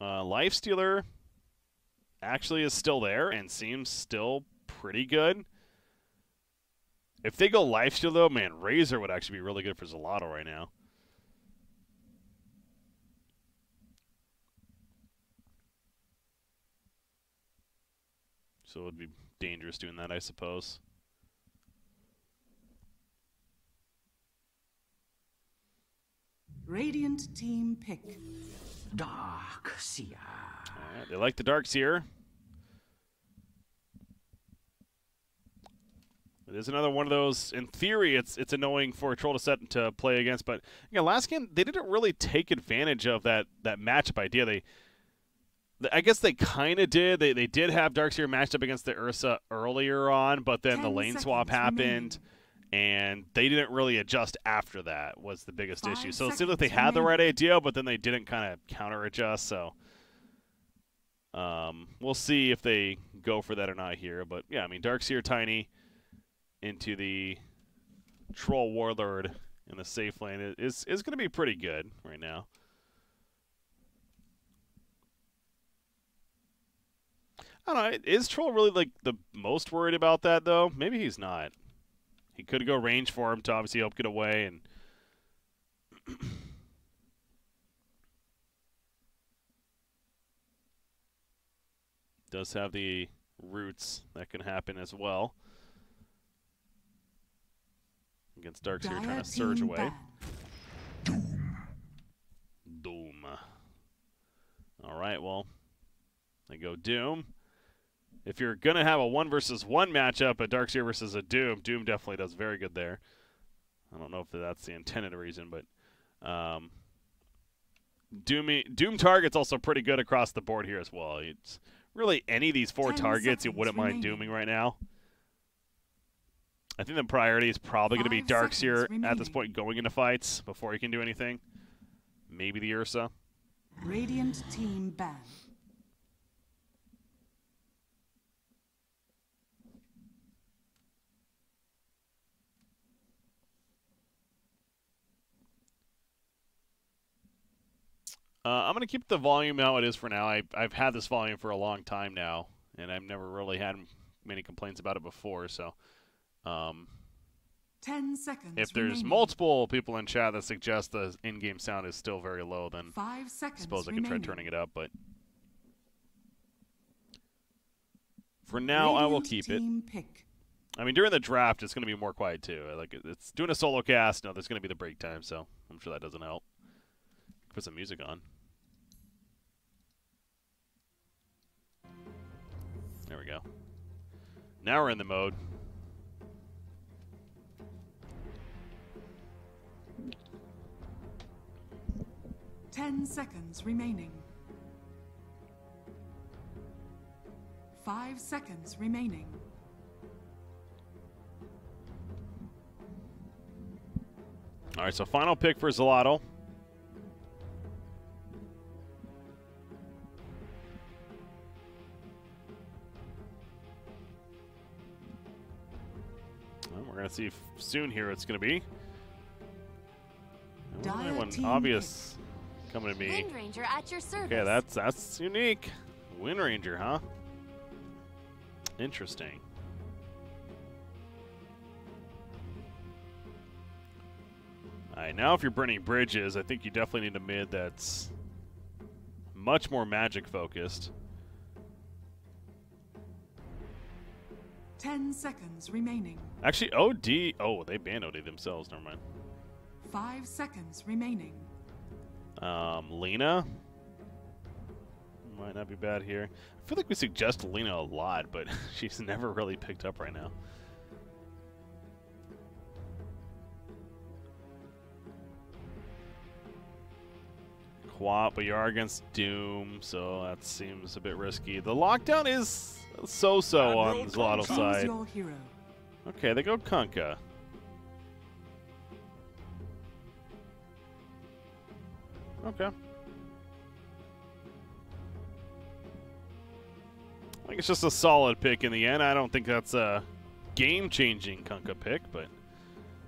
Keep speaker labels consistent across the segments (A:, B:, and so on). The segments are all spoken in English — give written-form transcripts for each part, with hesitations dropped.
A: Lifestealer actually is still there and seems still pretty good. If they go Lifesteal, though, man, Razor would actually be really good for Xolotl right now. So it would be dangerous doing that, I suppose.
B: Radiant team pick.
C: Dark Seer.
A: All right, they like the Dark Seer. It is another one of those. In theory, it's annoying for a troll to set to play against, but last game they didn't really take advantage of that matchup idea. I guess they kind of did. They did have Darkseer matched up against the Ursa earlier on, but then the lane swap happened, and they didn't really adjust after that was the biggest issue. So it seemed like they had the right idea, but then they didn't kind of counter-adjust. So we'll see if they go for that or not here. But, yeah, I mean, Darkseer Tiny into the Troll Warlord in the safe lane is going to be pretty good right now. I don't know. Is Troll really like the most worried about that though? Maybe he's not. He could go range for him to obviously help get away, and does have the roots that can happen as well against Darkseer trying to surge away. Doom. All right, well, they go Doom. If you're going to have a 1 versus 1 matchup, a Darkseer versus a Doom, Doom definitely does very good there. I don't know if that's the intended reason, but Doom target's also pretty good across the board here as well. It's really any of these 4 targets you wouldn't mind dooming right now. I think the priority is probably going to be Darkseer at this point going into fights before you can do anything. Maybe the Ursa.
B: Radiant team ban.
A: I'm going to keep the volume how it is for now. I've had this volume for a long time now, and I've never really had many complaints about it before. So,
B: 10 seconds
A: if there's multiple people in chat that suggest the in-game sound is still very low, then
B: 5 seconds
A: I suppose I could try turning it up. But for now, I will keep it.
B: Pick.
A: I mean, during the draft, it's going to be more quiet too. Like it's doing a solo cast. No, there's going to be the break time, so I'm sure that doesn't help. Put some music on. There we go. Now we're in the mode.
B: Ten seconds remaining. 5 seconds remaining.
A: All right, so final pick for Xolotl. We're going to see soon here it's going to be. One obvious coming to me.
D: Wind Ranger at your service.
A: Okay, that's unique. Wind Ranger, huh? Interesting. All right, now if you're burning bridges, I think you definitely need a mid that's much more magic focused.
B: 10 seconds remaining.
A: Actually, OD. Oh, they banned OD themselves. Never mind.
B: 5 seconds remaining.
A: Lena might not be bad here. I feel like we suggest Lena a lot, but she's never really picked up right now. Quap, but you are against Doom, so that seems a bit risky. The lockdown is so-so on Xolotl's side.
B: Your hero.
A: Okay, they go Kunkka. Okay. I think it's just a solid pick in the end. I don't think that's a game-changing Kunkka pick, but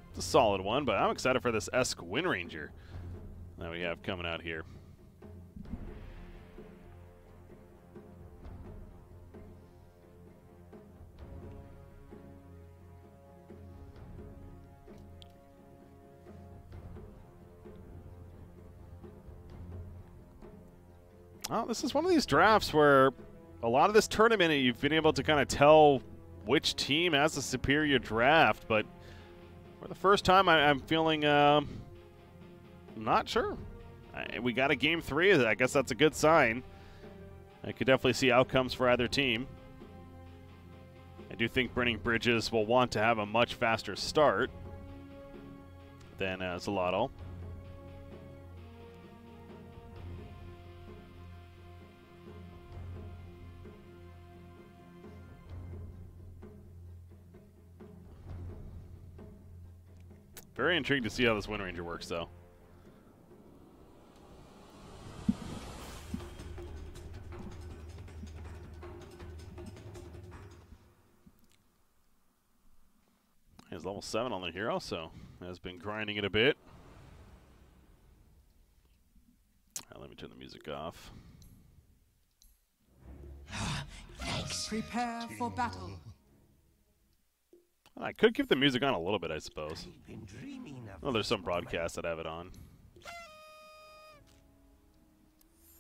A: it's a solid one. But I'm excited for this Wind Ranger that we have coming out here. Well, this is one of these drafts where a lot of this tournament you've been able to kind of tell which team has a superior draft, but for the first time I'm feeling not sure. We got a game 3. I guess that's a good sign. I could definitely see outcomes for either team. I do think Burning Bridges will want to have a much faster start than Xolotl. Very intrigued to see how this Wind Ranger works, though. He's level 7 on the hero, so has been grinding it a bit. Let me turn the music off.
B: Prepare for battle.
A: I could keep the music on a little bit, I suppose. Oh, there's some broadcasts that have it on.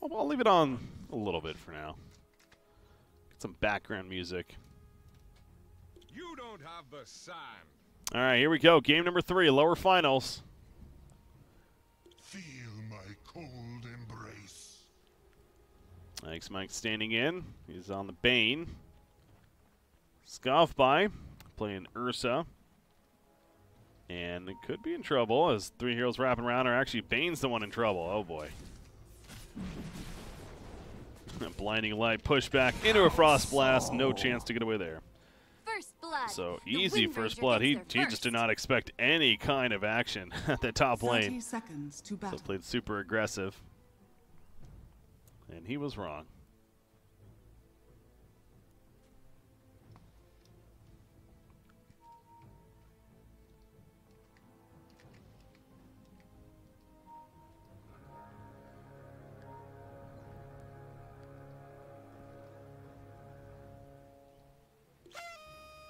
A: I'll leave it on a little bit for now. Get some background music.
D: You don't have the sand.
A: All right, here we go. Game number 3, lower finals.
D: Feel my cold embrace.
A: Thanks, Mike standing in. He's on the Bane. Scoff by, playing Ursa. And it could be in trouble as 3 heroes wrapping around, or actually Bane's the one in trouble. Oh boy. Blinding light, push back into a frost blast. No chance to get away there.
E: First blood.
A: So
E: The
A: easy
E: Wind
A: first
E: Ranger
A: blood. He
E: gets there
A: just did
E: first.
A: not expect any kind of action at the top
B: 30
A: lane.
B: seconds to
A: So
B: battle.
A: played super aggressive. And he was wrong.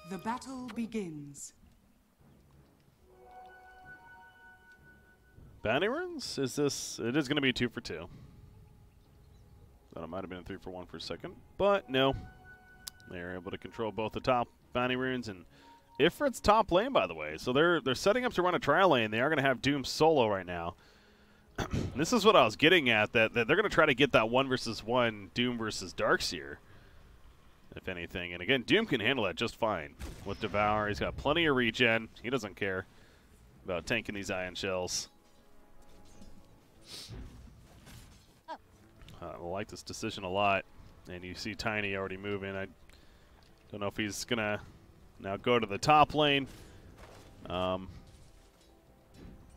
B: The battle begins.
A: Bounty runes? Is this? It is going to be 2 for 2. Thought it might have been a 3 for 1 for a second, but no. They're able to control both the top bounty runes and Ifrit's top lane, by the way. So they're setting up to run a trial lane. They are going to have Doom solo right now. This is what I was getting at, that they're going to try to get that 1 versus 1 Doom versus Darkseer, if anything. And again, Doom can handle that just fine with Devour. He's got plenty of regen. He doesn't care about tanking these Ion Shells. I like this decision a lot. And you see Tiny already moving. I don't know if he's going to now go to the top lane. I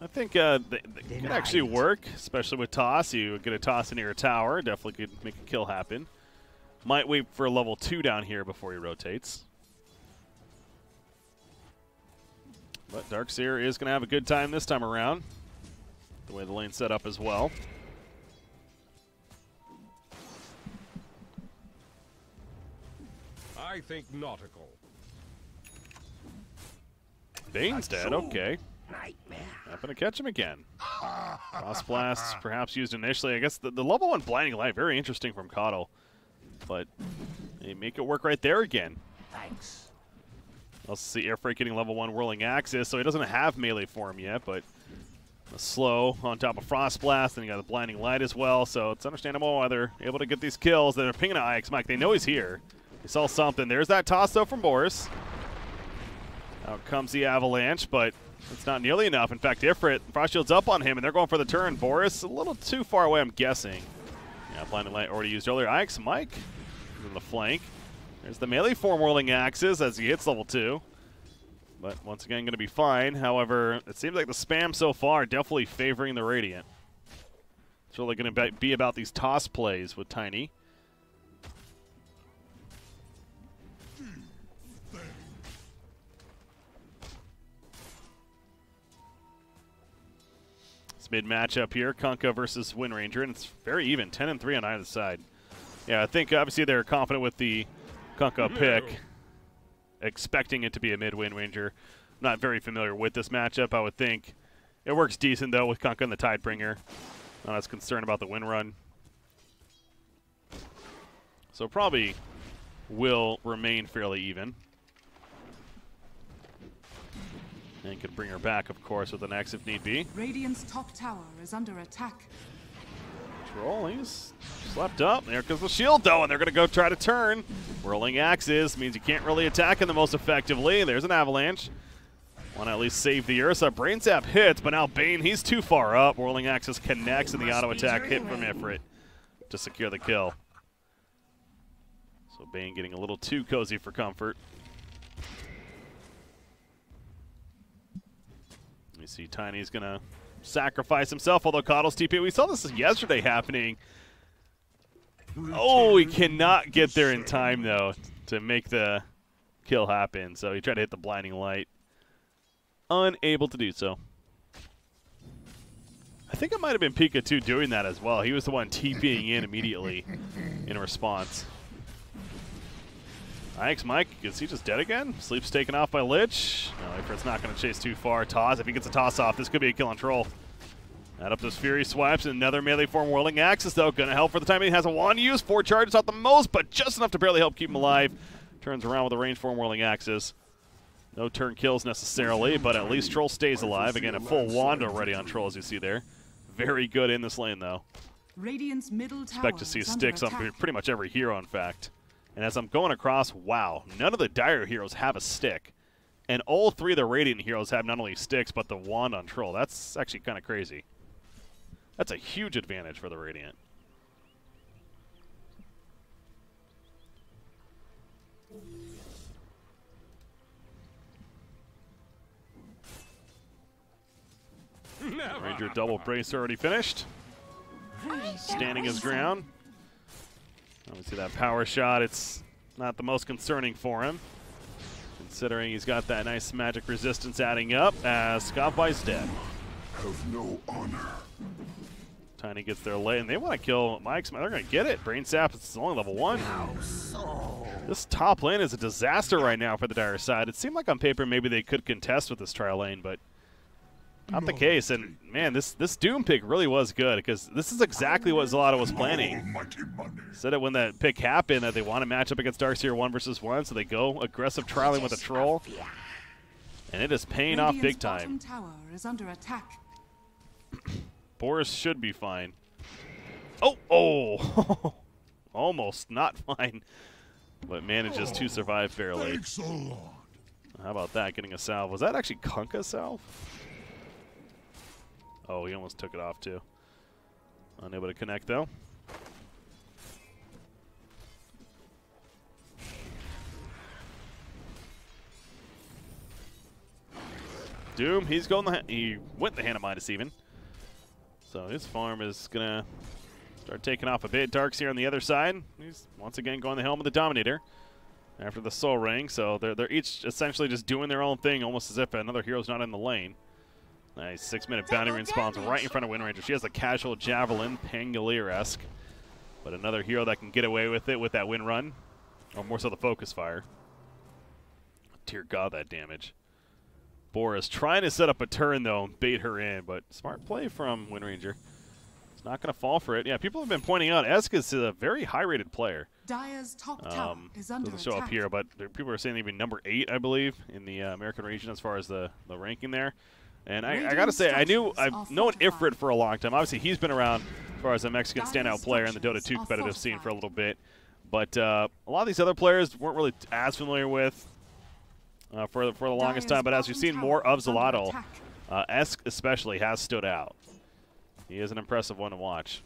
A: think they could actually work, especially with toss. You get a toss into your tower. Definitely could make a kill happen. Might wait for a level 2 down here before he rotates. But Darkseer is going to have a good time this time around. The way the lane's set up as well.
D: I think nautical.
A: Bane's dead, okay.
C: Nightmare.
A: Happen to catch him again. Frost Blast perhaps used initially. I guess the level 1 Blinding Light, very interesting from Coddle. But they make it work right there again.
C: Thanks.
A: Also see Airfreight getting level 1 Whirling Axis, so he doesn't have melee for him yet, but a slow on top of Frost Blast, and you got the Blinding Light as well, so it's understandable why they're able to get these kills. They're pinging at IX Mike. They know he's here. They saw something. There's that toss, though, from Boris. Out comes the Avalanche, but it's not nearly enough. In fact, Ifrit, Frost Shield's up on him, and they're going for the turn. Boris, a little too far away, I'm guessing. Yeah, Blinding Light already used earlier. IX Mike in the flank. There's the melee form Whirling Axis as he hits level 2. But once again, going to be fine. However, it seems like the spam so far definitely favoring the Radiant. It's really going to be about these toss plays with Tiny. It's mid-matchup here, Kunkka versus Wind Ranger, and it's very even, 10-3 on either side. Yeah, I think obviously they're confident with the Kunkka pick, expecting it to be a mid-Wind Ranger. Not very familiar with this matchup. I would think it works decent, though, with Kunkka and the Tidebringer. Not as concerned about the win run. So probably will remain fairly even. And can bring her back, of course, with an X if need be.
B: Radiant's top tower is under attack.
A: Troll, he's slept up. There goes the shield, though, and they're going to go try to turn. Whirling Axes means you can't really attack him the most effectively. There's an Avalanche. Want to at least save the Ursa. Brain Zap hits, but now Bane, he's too far up. Whirling Axes connects, and the auto attack hit from Ifrit to secure the kill. So Bane getting a little too cozy for comfort. You see Tiny's going to sacrifice himself, although Coddle's TP. We saw this yesterday happening. Oh, he cannot get there in time, though, to make the kill happen. So he tried to hit the blinding light. Unable to do so. I think it might have been Pika, too, doing that as well. He was the one TPing in immediately in response. Ike's Mike, is he just dead again? Sleep's taken off by Lich. No, Ifrit's not going to chase too far. Toss, if he gets a toss off, this could be a kill on Troll. Add up those Fury swipes, and another melee form Whirling Axis, though. Going to help for the time being. Has a wand use, 4 charges, not the most, but just enough to barely help keep him alive. Turns around with a range form Whirling Axis. No turn kills necessarily, but at least Troll stays alive. Again, a full wand already on Troll, as you see there. Very good in this lane, though.
B: Radiant's middle tower
A: Expect to see
B: is
A: sticks on
B: under attack.
A: pretty much every hero, in fact. And as I'm going across, wow, none of the Dire heroes have a stick. And all 3 of the Radiant heroes have not only sticks, but the wand on Troll. That's actually kind of crazy. That's a huge advantage for the Radiant. Ranger double brace already finished. Standing his ground. Obviously that power shot, it's not the most concerning for him, considering he's got that nice magic resistance adding up as Scottby's dead.
D: Have no honor.
A: Tiny gets their lay, and they want to kill Mike's. They're going to get it. Brain Sap is only level 1. This top lane is a disaster right now for the Dire side. It seemed like on paper maybe they could contest with this trial lane, but not the case. And man, this Doom pick really was good, because this is exactly what Xolotl was planning. Said it when that pick happened that they want to match up against Darkseer 1 versus 1, so they go aggressive trialing with a Troll. And it is paying off big time.
B: Radiant's bottom tower is under attack.
A: Boris should be fine. Oh! Almost not fine, but manages to survive barely.
D: Thanks a lot.
A: How about that, getting a salve? Was that actually Kunkka's salve? Oh, he almost took it off, too. Unable to connect, though. Doom, he went the hand of Midas even. So his farm is going to start taking off a bit. Darkseer on the other side. He's once again going the helm of the Dominator after the Soul Ring. So they're each essentially just doing their own thing, almost as if another hero's not in the lane. Nice 6-minute bounty ring spawns right in front of Wind Ranger. She has a casual Javelin, Pangolier-esque. But another hero that can get away with it with that Wind Run. Or more so the Focus Fire. Dear God, that damage. Boris trying to set up a turn, though, and bait her in, but smart play from Wind Ranger. It's not going to fall for it. Yeah, people have been pointing out Esk is a very high-rated player.
B: Dire's top tower is under
A: doesn't show
B: attack.
A: up here, but people are saying even number 8, I believe, in the American region as far as the ranking there. And I got to say, I've known Ifrit for a long time. Obviously, he's been around as far as a Mexican standout player in the Dota 2 competitive scene for a little bit. But a lot of these other players weren't really as familiar with for the longest time. But as we've seen more of Xolotl, Esk especially has stood out. He is an impressive one to watch.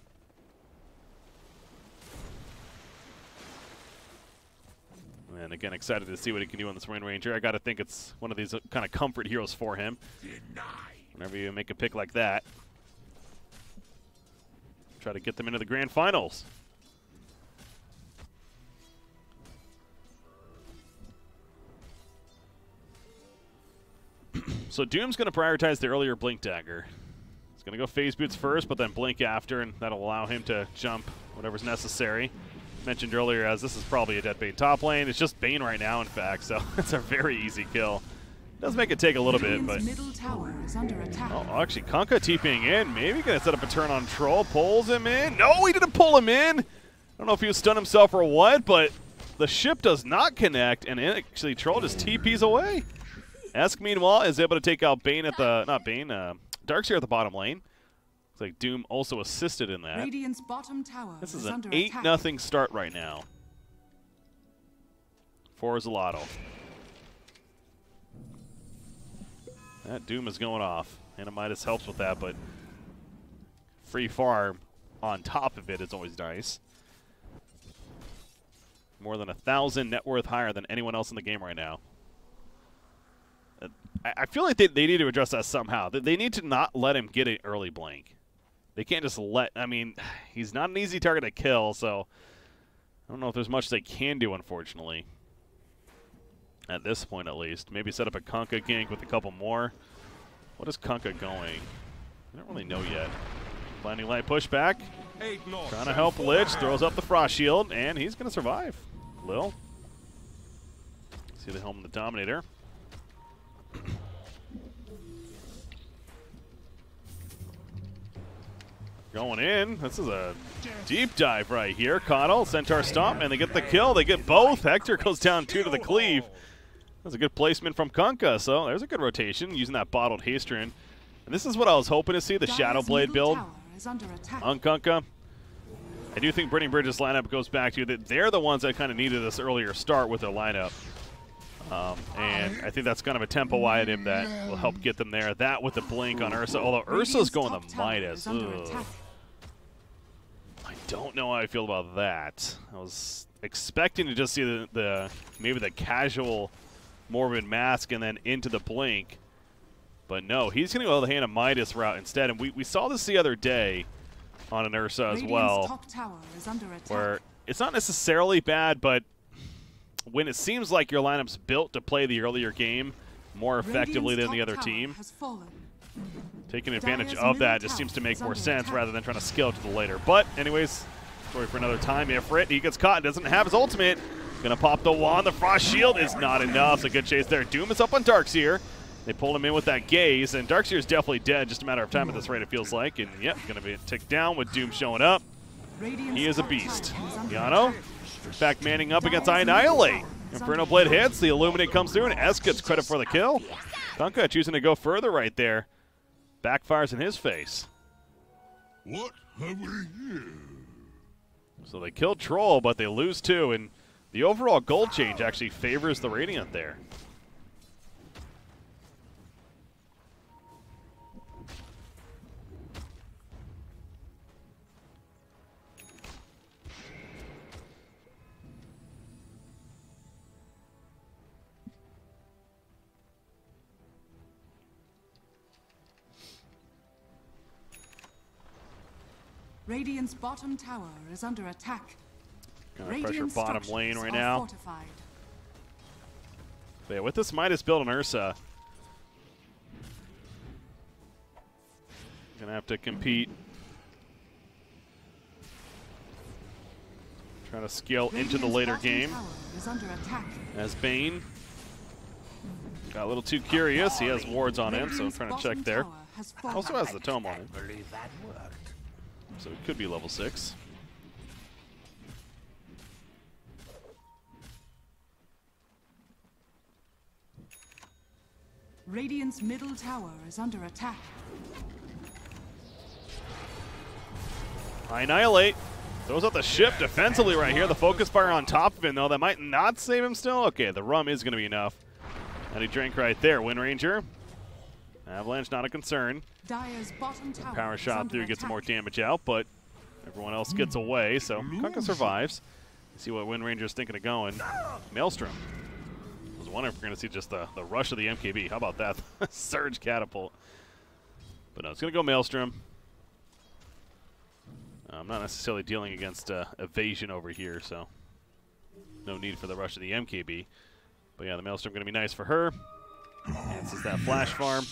A: And again, excited to see what he can do on this Wind Ranger. I got to think it's one of these kind of comfort heroes for him. Whenever you make a pick like that, try to get them into the grand finals. So Doom's going to prioritize the earlier Blink Dagger. He's going to go Phase Boots first, but then Blink after, and that'll allow him to jump whatever's necessary. Mentioned earlier, as this is probably a dead Bane top lane. It's just Bane right now, in fact, so it's a very easy kill. Does make it take a little bit, but...
B: middle tower is under attack.
A: Oh, actually, Kunkka TPing in. Maybe going to set up a turn on Troll. Pulls him in. No, he didn't pull him in. don't know if he was stunned himself or what, but the ship does not connect, and actually Troll just TPs away. Esk, meanwhile, is able to take out Bane at the, not Bane, Darkseer at the bottom lane. Looks like Doom also assisted in that.
B: Radiant's bottom tower
A: This is
B: is
A: an
B: under
A: 8-0 start right now for Xolotl. That Doom is going off. Anamidas helps with that, but free farm on top of it is always nice. More than 1,000 net worth higher than anyone else in the game right now. I feel like they need to address that somehow. They need to not let him get an early blank. They can't just let, I mean, he's not an easy target to kill, so I don't know if there's much they can do, unfortunately. At this point, at least. Maybe set up a Kunkka gank with a couple more. What is Kunkka going? I don't really know yet. Blinding Light pushback. Trying to help Lich. Throws up the Frost Shield, and he's going to survive. Lil. See the helm of the Dominator. Going in. This is a deep dive right here. Coddle, Centaur Stomp, and they get the kill. They get both. Hector goes down 2 to the cleave. That's a good placement from Kunkka, so there's a good rotation using that bottled Hasterin. And this is what I was hoping to see, the Shadow Blade build on Kunkka. I do think Burning Bridges lineup goes back to that they're the ones that kind of needed this earlier start with their lineup. And I think that's kind of a tempo item that will help get them there. That with the blink on Ursa, although Ursa's going the Midas. I don't know how I feel about that. I was expecting to just see the maybe the casual Morbid Mask and then into the blink. But no, he's going to go the Hand of Midas route instead. And we saw this the other day on an Ursa as well, where it's not necessarily bad, but when it seems like your lineup's built to play the earlier game more effectively than the other team, taking advantage of that just seems to make more sense rather than trying to scale to the later. But anyways, story for another time. Ifrit, he gets caught, doesn't have his ultimate. Gonna pop the wand. The Frost Shield is not enough. It's a good chase there. Doom is up on Darkseer. They pulled him in with that gaze, and Darkseer is definitely dead. Just a matter of time at this rate, it feels like. And yep, gonna be ticked down with Doom showing up. He is a beast. Yano, in fact, manning up against Annihilate. Inferno Blade hits. The Illuminate comes through, and Esk gets credit for the kill. Kunkka choosing to go further right there. Backfires in his face.
D: What have we here?
A: So they kill Troll, but they lose 2, and the overall gold change actually favors the Radiant there.
B: Radiant's bottom tower is under attack.
A: Gonna pressure bottom lane right now. But yeah, with this Midas build on Ursa, gonna have to compete. Trying to scale into the later game. As Bane got a little too curious. He has wards on him, so I'm trying to check there. Also has the tome on him. So it could be level 6.
B: Radiant's middle tower is under attack.
A: Annihilate. Throws out the ship defensively right here. The focus fire on top of him, though. That might not save him still. Okay, the rum is going to be enough. And he drank right there. Wind Ranger. Avalanche not a concern.
B: Dire's bottom tower
A: Power shot through, gets some more damage out, but everyone else gets away, so Kunkka survives. Let's see what Wind Ranger's thinking of going. Maelstrom. I was wondering if we're going to see just the rush of the MKB. How about that? Surge Catapult. But no, it's going to go Maelstrom. I'm not necessarily dealing against evasion over here, so no need for the rush of the MKB. But yeah, the Maelstrom going to be nice for her. Answers that flash farm.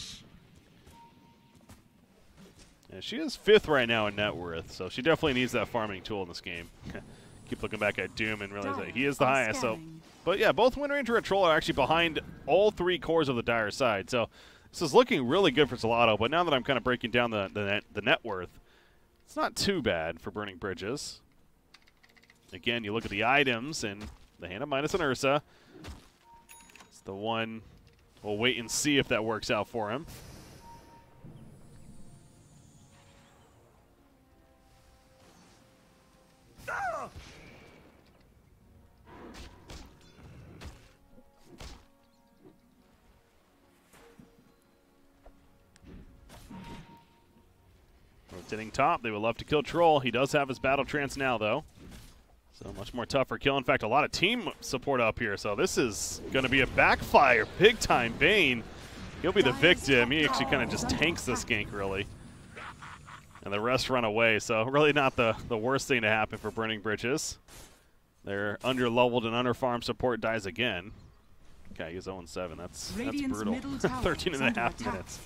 A: Yeah, she is 5th right now in net worth, so she definitely needs that farming tool in this game. Keep looking back at Doom and realize that he is the highest. So, but yeah, both Wind Ranger and Troll are actually behind all 3 cores of the Dire side. So this is looking really good for Xolotl. But now that I'm kind of breaking down the net worth, it's not too bad for Burning Bridges. Again, you look at the items, and the Hand of Midas and Ursa. It's the one. We'll wait and see if that works out for him. Rotating top, they would love to kill Troll. He does have his Battle Trance now, though. So much more tougher kill. In fact, a lot of team support up here. So this is going to be a backfire. Big time Bane. He'll be the victim. He actually kind of just tanks this gank, really. And the rest run away. So really not the worst thing to happen for Burning Bridges. Their under-leveled and under-farmed support dies again. Okay, he's 0-7. That's brutal. 13 and a half minutes.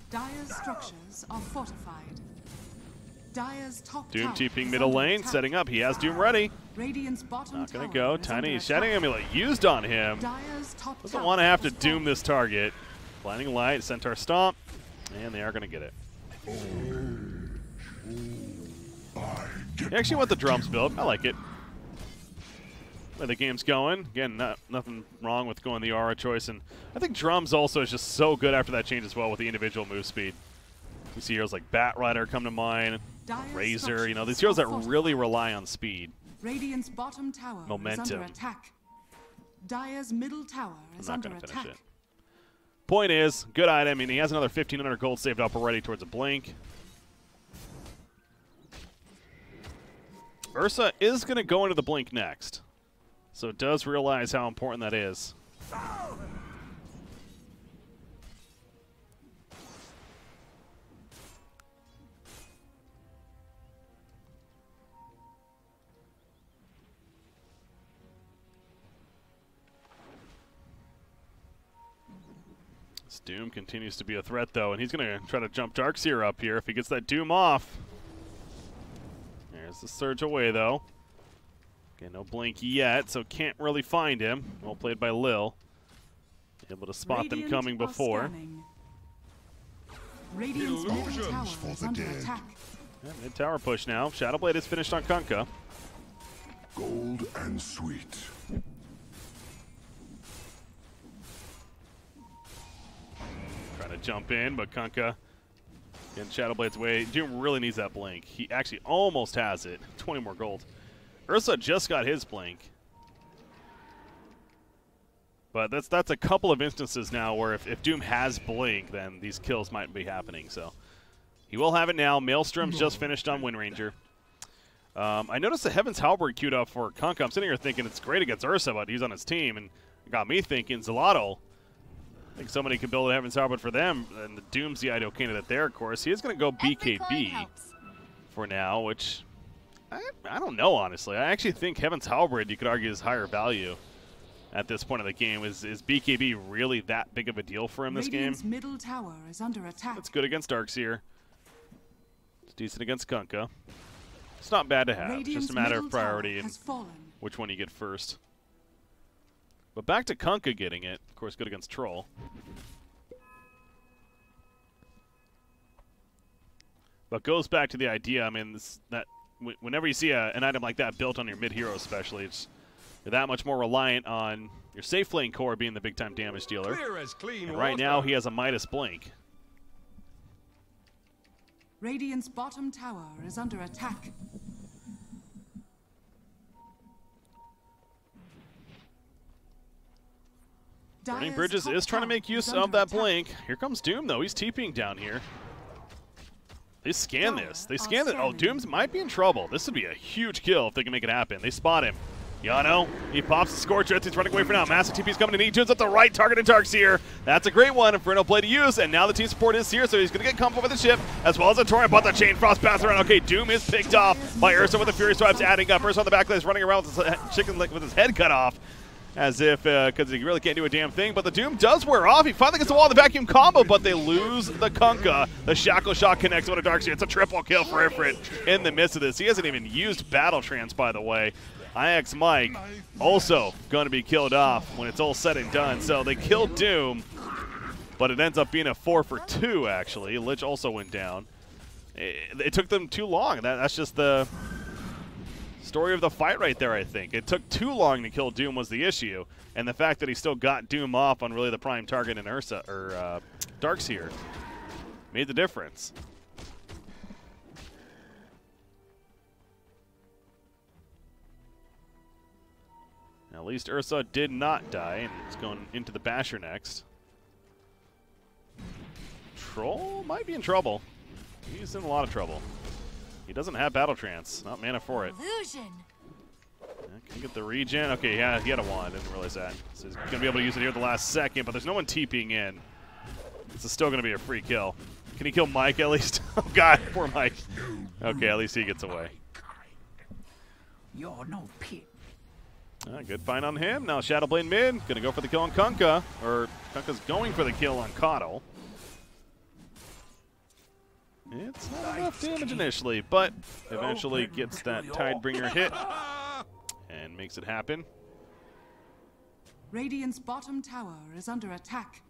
B: Dire's structures are fortified. Dire's top
A: Doom
B: tower
A: TPing
B: is
A: middle
B: under
A: lane,
B: attack.
A: setting up. He has Doom ready.
B: Radiant's bottom
A: Not going to
B: tower
A: go.
B: is
A: Tiny
B: under
A: Shadow
B: attack.
A: Amulet used on him.
B: Dire's top
A: Doesn't
B: tower
A: want to have to
B: has
A: doom
B: fallen.
A: this target. Blinding Light, Centaur Stomp, and they are going to get it. They actually want the drums build. I like it. Where the game's going. Again, nothing wrong with going the aura choice, and I think drums also is just so good after that change as well with the individual move speed. You see heroes like Bat Rider come to mind,
B: Dire's
A: Razor, you know, these
B: structures
A: heroes that
B: are
A: really rely on speed.
B: Radiant's bottom tower is
A: Momentum.
B: under attack. Dire's middle tower is
A: I'm not
B: under
A: going to finish
B: attack.
A: it. Point is, good item, and he has another 1,500 gold saved up already towards a blink. Ursa is going to go into the blink next, so it does realize how important that is. This Doom continues to be a threat, though, and he's going to try to jump Darkseer up here if he gets that Doom off. There's the surge away, though. Okay, no blink yet, so can't really find him. Well played by Lil. Able to spot them
B: Radiant
A: coming
B: are
A: before.
B: scanning. Radiant's middle
D: Illusions
B: tower
D: for
B: is
D: the
B: under
D: dead.
B: attack.
A: Yeah, mid-tower push now. Shadowblade is finished on Kunkka.
D: Gold and sweet.
A: Trying to jump in, but Kunkka getting Shadowblade's way. Doom really needs that blink. He actually almost has it. 20 more gold. Ursa just got his blink. But that's a couple of instances now where if Doom has blink, then these kills might be happening. So he will have it now. Maelstrom's just finished on Windranger. I noticed the Heaven's Halberd queued up for Kunkka. I'm sitting here thinking it's great against Ursa, but he's on his team, and it got me thinking Xolotl. I think somebody could build a Heaven's Halberd for them, and the Doom's the ideal candidate there, of course. He is going to go BKB for now, which I don't know, honestly. I actually think Heaven's Halberd, you could argue, is higher value at this point of the game. Is BKB really that big of a deal for him this game?
B: Radiant's middle tower is under attack.
A: It's good against Darkseer. It's decent against Kunkka. It's not bad to have. It's
B: Radiant's
A: just a matter
B: middle
A: of priority
B: tower
A: and
B: has fallen.
A: which one you get first. But back to Kunkka getting it. Of course, good against Troll. But goes back to the idea, I mean, whenever you see an item like that built on your mid-hero especially, you're that much more reliant on your safe lane core being the big-time damage dealer.
E: Clear as clean
A: And right
E: water.
A: now, he has a Midas Blink.
B: Radiant's bottom tower is under attack.
A: Burning
B: Dire's
A: Bridges
B: top
A: is trying to
B: tower
A: make use
B: is
A: of
B: under
A: that
B: attack.
A: blink. Here comes Doom, though. He's TPing down here. They scan this. They scan it. Oh, Doom's might be in trouble. This would be a huge kill if they can make it happen. They spot him. Yano, he pops the Scorcher. He's running away for now. Massive TP's coming in. He tunes up the right target in Darkseer. That's a great one. Inferno play to use, and now the team support is here, so he's going to get combo with the chip, as well as a Torrent, but the Chain Frost pass around. Okay, Doom is picked off by Ursa with the Fury Swipes adding up. Ursa on the back line is running around with his chicken lick with his head cut off, as if, because he really can't do a damn thing, but the Doom does wear off. He finally gets the wall in the vacuum combo, but they lose the Kunkka. The Shackle Shot connects with a Darkseer. It's a triple kill for Ifrit in the midst of this. He hasn't even used Battle Trance, by the way. IX Mike also going to be killed off when it's all said and done. So they killed Doom, but it ends up being a 4 for 2, actually. Lich also went down. It took them too long. That's just the story of the fight right there, I think. It took too long to kill Doom was the issue, and the fact that he still got Doom off on really the prime target in Ursa, or Darkseer, made the difference. At least Ursa did not die, and it's going into the Basher next. Troll might be in trouble. He's in a lot of trouble. He doesn't have Battle Trance, not mana for it.
E: Illusion.
A: Can he get the regen? Okay, yeah, he had a wand. Didn't realize that. So he's going to be able to use it here at the last second, but there's no one TPing in. This is still going to be a free kill. Can he kill Mike at least? Oh, God, poor Mike. Okay, at least he gets away.
C: You're no pig.
A: Good find on him. Now Shadowblade mid. Going to go for the kill on Kunkka. Or Kunkka's going for the kill on Coddle. It's not enough damage initially, but eventually gets that Tidebringer hit and makes it happen.
B: Radiant's bottom tower is under attack.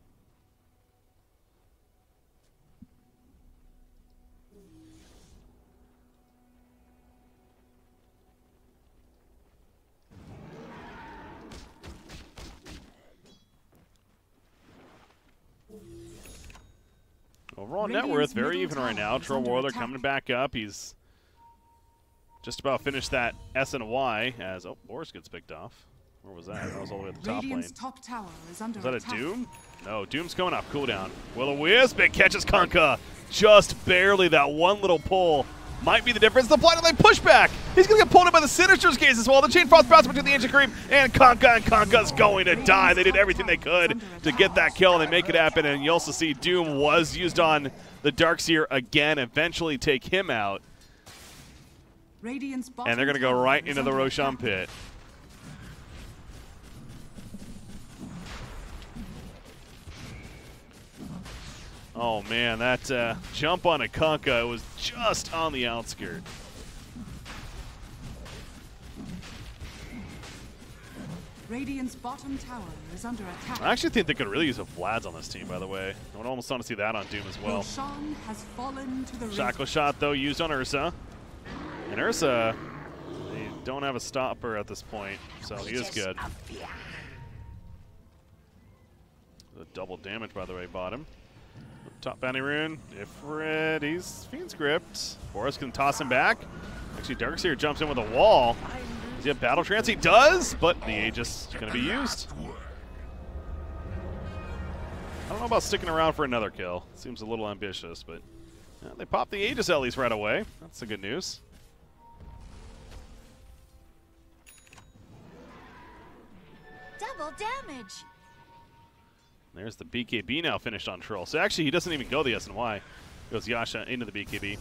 A: Overall net worth, very even right now. Troll Warlord coming back up. He's just about finished that S and Y as, oh, Boris gets picked off. Where was that? That was all the way at the top lane.
B: Radiant's top tower is under
A: Was that a
B: attack.
A: Doom? No, Doom's coming off cooldown. Will-O-Wisp, it catches Kunkka. Just barely, that one little pull might be the difference. The Blind Light pushback. He's going to get pulled in by the Sinister's Gaze as well. The Chain Frost bounce between the Ancient Creep and Kunkka's going to die. They did everything they could to get that kill, and they make it happen. And you also see Doom was used on the Darkseer again, eventually take him out.
B: Radiant's
A: And they're going to go right into the Roshan pit. Oh man, that jump on a Kunkka was just on the outskirt.
B: Radiant's bottom tower is under attack.
A: I actually think they could really use a Vlad's on this team, by the way. I would almost want to see that on Doom as well.
B: Roshan has fallen to the
A: Shackle shot, though, used on Ursa. And Ursa, they don't have a stopper at this point, so he is good. The double damage, by the way, bottom. Top bounty rune, Ifrit, he's Fiend's Gripped. Boris can toss him back. Actually, Darkseer jumps in with a wall. Does he have Battle Trance? He does, but the Aegis is going to be used. I don't know about sticking around for another kill. Seems a little ambitious, but they pop the Aegis at least right away. That's the good news.
E: Double damage.
A: There's the BKB now finished on Troll. So actually, he doesn't even go the S and Y. Goes Yasha into the BKB.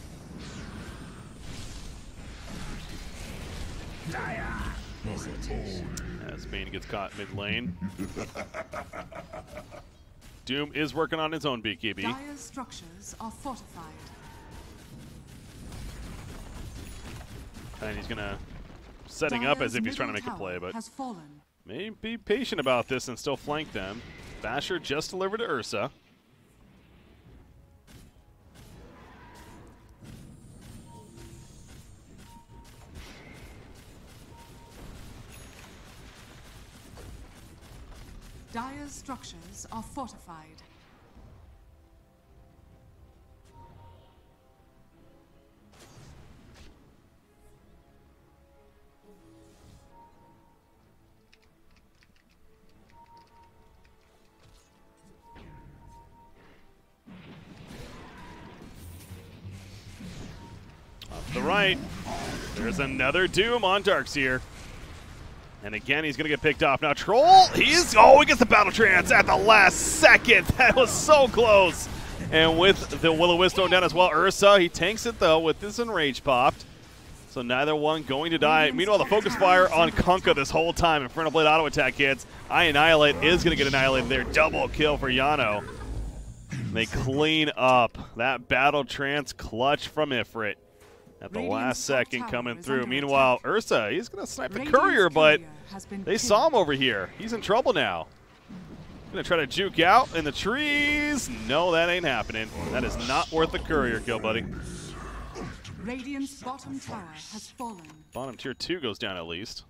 A: As Bane gets caught mid lane. Doom is working on his own BKB.
B: Dire's structures are fortified.
A: And he's gonna setting up as if he's trying to make a play, but
B: has fallen.
A: maybe be patient about this and still flank them. Basher just delivered to Ursa.
B: Dire's structures are fortified.
A: To the right, there's another Doom on Darkseer. And again, he's going to get picked off. Now, Troll, he gets the Battle Trance at the last second. That was so close. And with the Will-O-Wisp thrown down as well, Ursa, he tanks it, though, with this Enrage popped. So neither one going to die. Meanwhile, the focus fire on Kunkka this whole time. Infernal Blade auto attack hits. Annihilate is going to get annihilated there. Double kill for Yano. They clean up that Battle Trance clutch from Ifrit. At the last second coming through. Meanwhile, Ursa, he's going to snipe the courier, but they saw him over here. He's in trouble now. Going to try to juke out in the trees. No, that ain't happening. That is not worth the courier kill, buddy.
B: Radiant's bottom tower has fallen.
A: Bottom tier 2 goes down at least.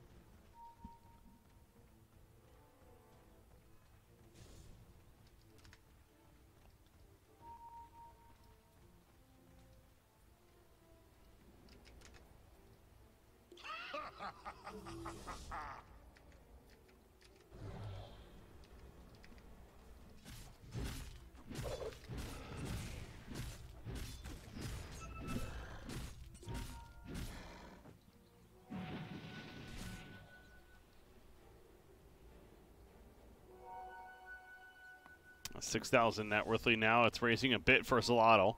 A: $6,000 net worthly now. It's raising a bit for Xolotl.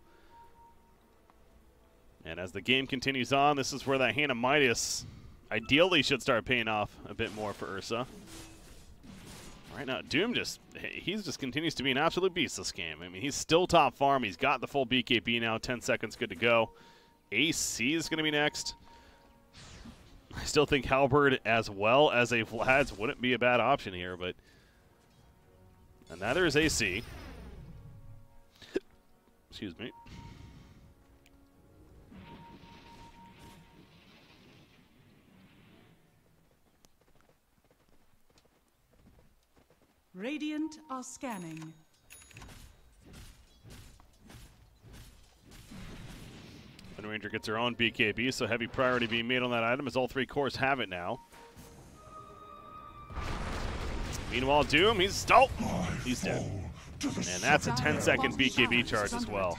A: And as the game continues on, this is where that Hand of Midas ideally should start paying off a bit more for Ursa. Right now, Doom just continues to be an absolute beast this game. I mean, he's still top farm. He's got the full BKB now. 10 seconds good to go. AC is going to be next. I still think Halberd as well as a Vlad's wouldn't be a bad option here, but and neither is AC. Excuse me.
B: Radiant are scanning.
A: And Ranger gets her own BKB, so heavy priority being made on that item as all 3 cores have it now. Meanwhile, Doom, he's dead. And that's a 10-second BKB charge as well.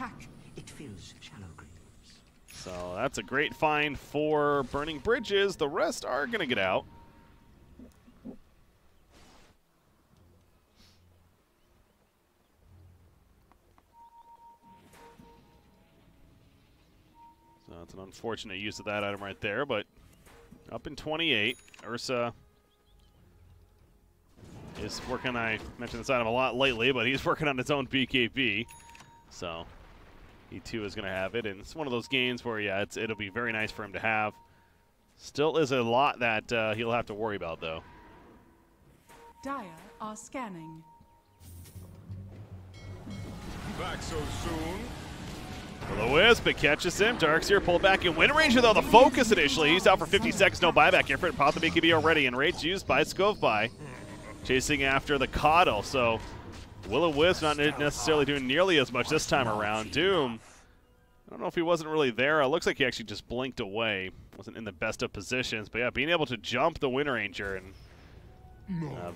A: So that's a great find for Burning Bridges. The rest are going to get out. So it's an unfortunate use of that item right there, but up in 28. Ursa is working, I mentioned this item a lot lately, but he's working on his own BKB. So he too is going to have it, and it's one of those games where, yeah, it'll be very nice for him to have. Still is a lot that he'll have to worry about, though.
B: Dire are scanning.
D: Back so soon?
A: Will-O-Wisp, it catches him. Darkseer pulled back in Wind Ranger, though. The focus initially. He's out for 50 seconds. No buyback here for Pop the BKB already. And rates used by Scoveby. Chasing after the Coddle. So Will-O-Wisp not necessarily doing nearly as much this time around. Doom, I don't know if he wasn't really there. It looks like he actually just blinked away. Wasn't in the best of positions. But yeah, being able to jump the Wind Ranger and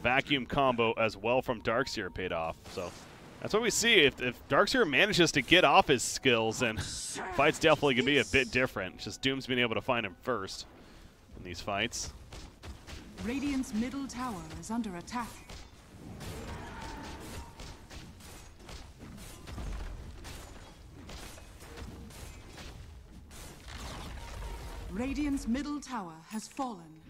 A: vacuum combo as well from Darkseer paid off. So that's what we see. If Darkseer manages to get off his skills, then fights definitely can be a bit different. It's just Doom's being able to find him first in these fights.
B: Radiant's middle tower is under attack. Radiant's middle tower has fallen.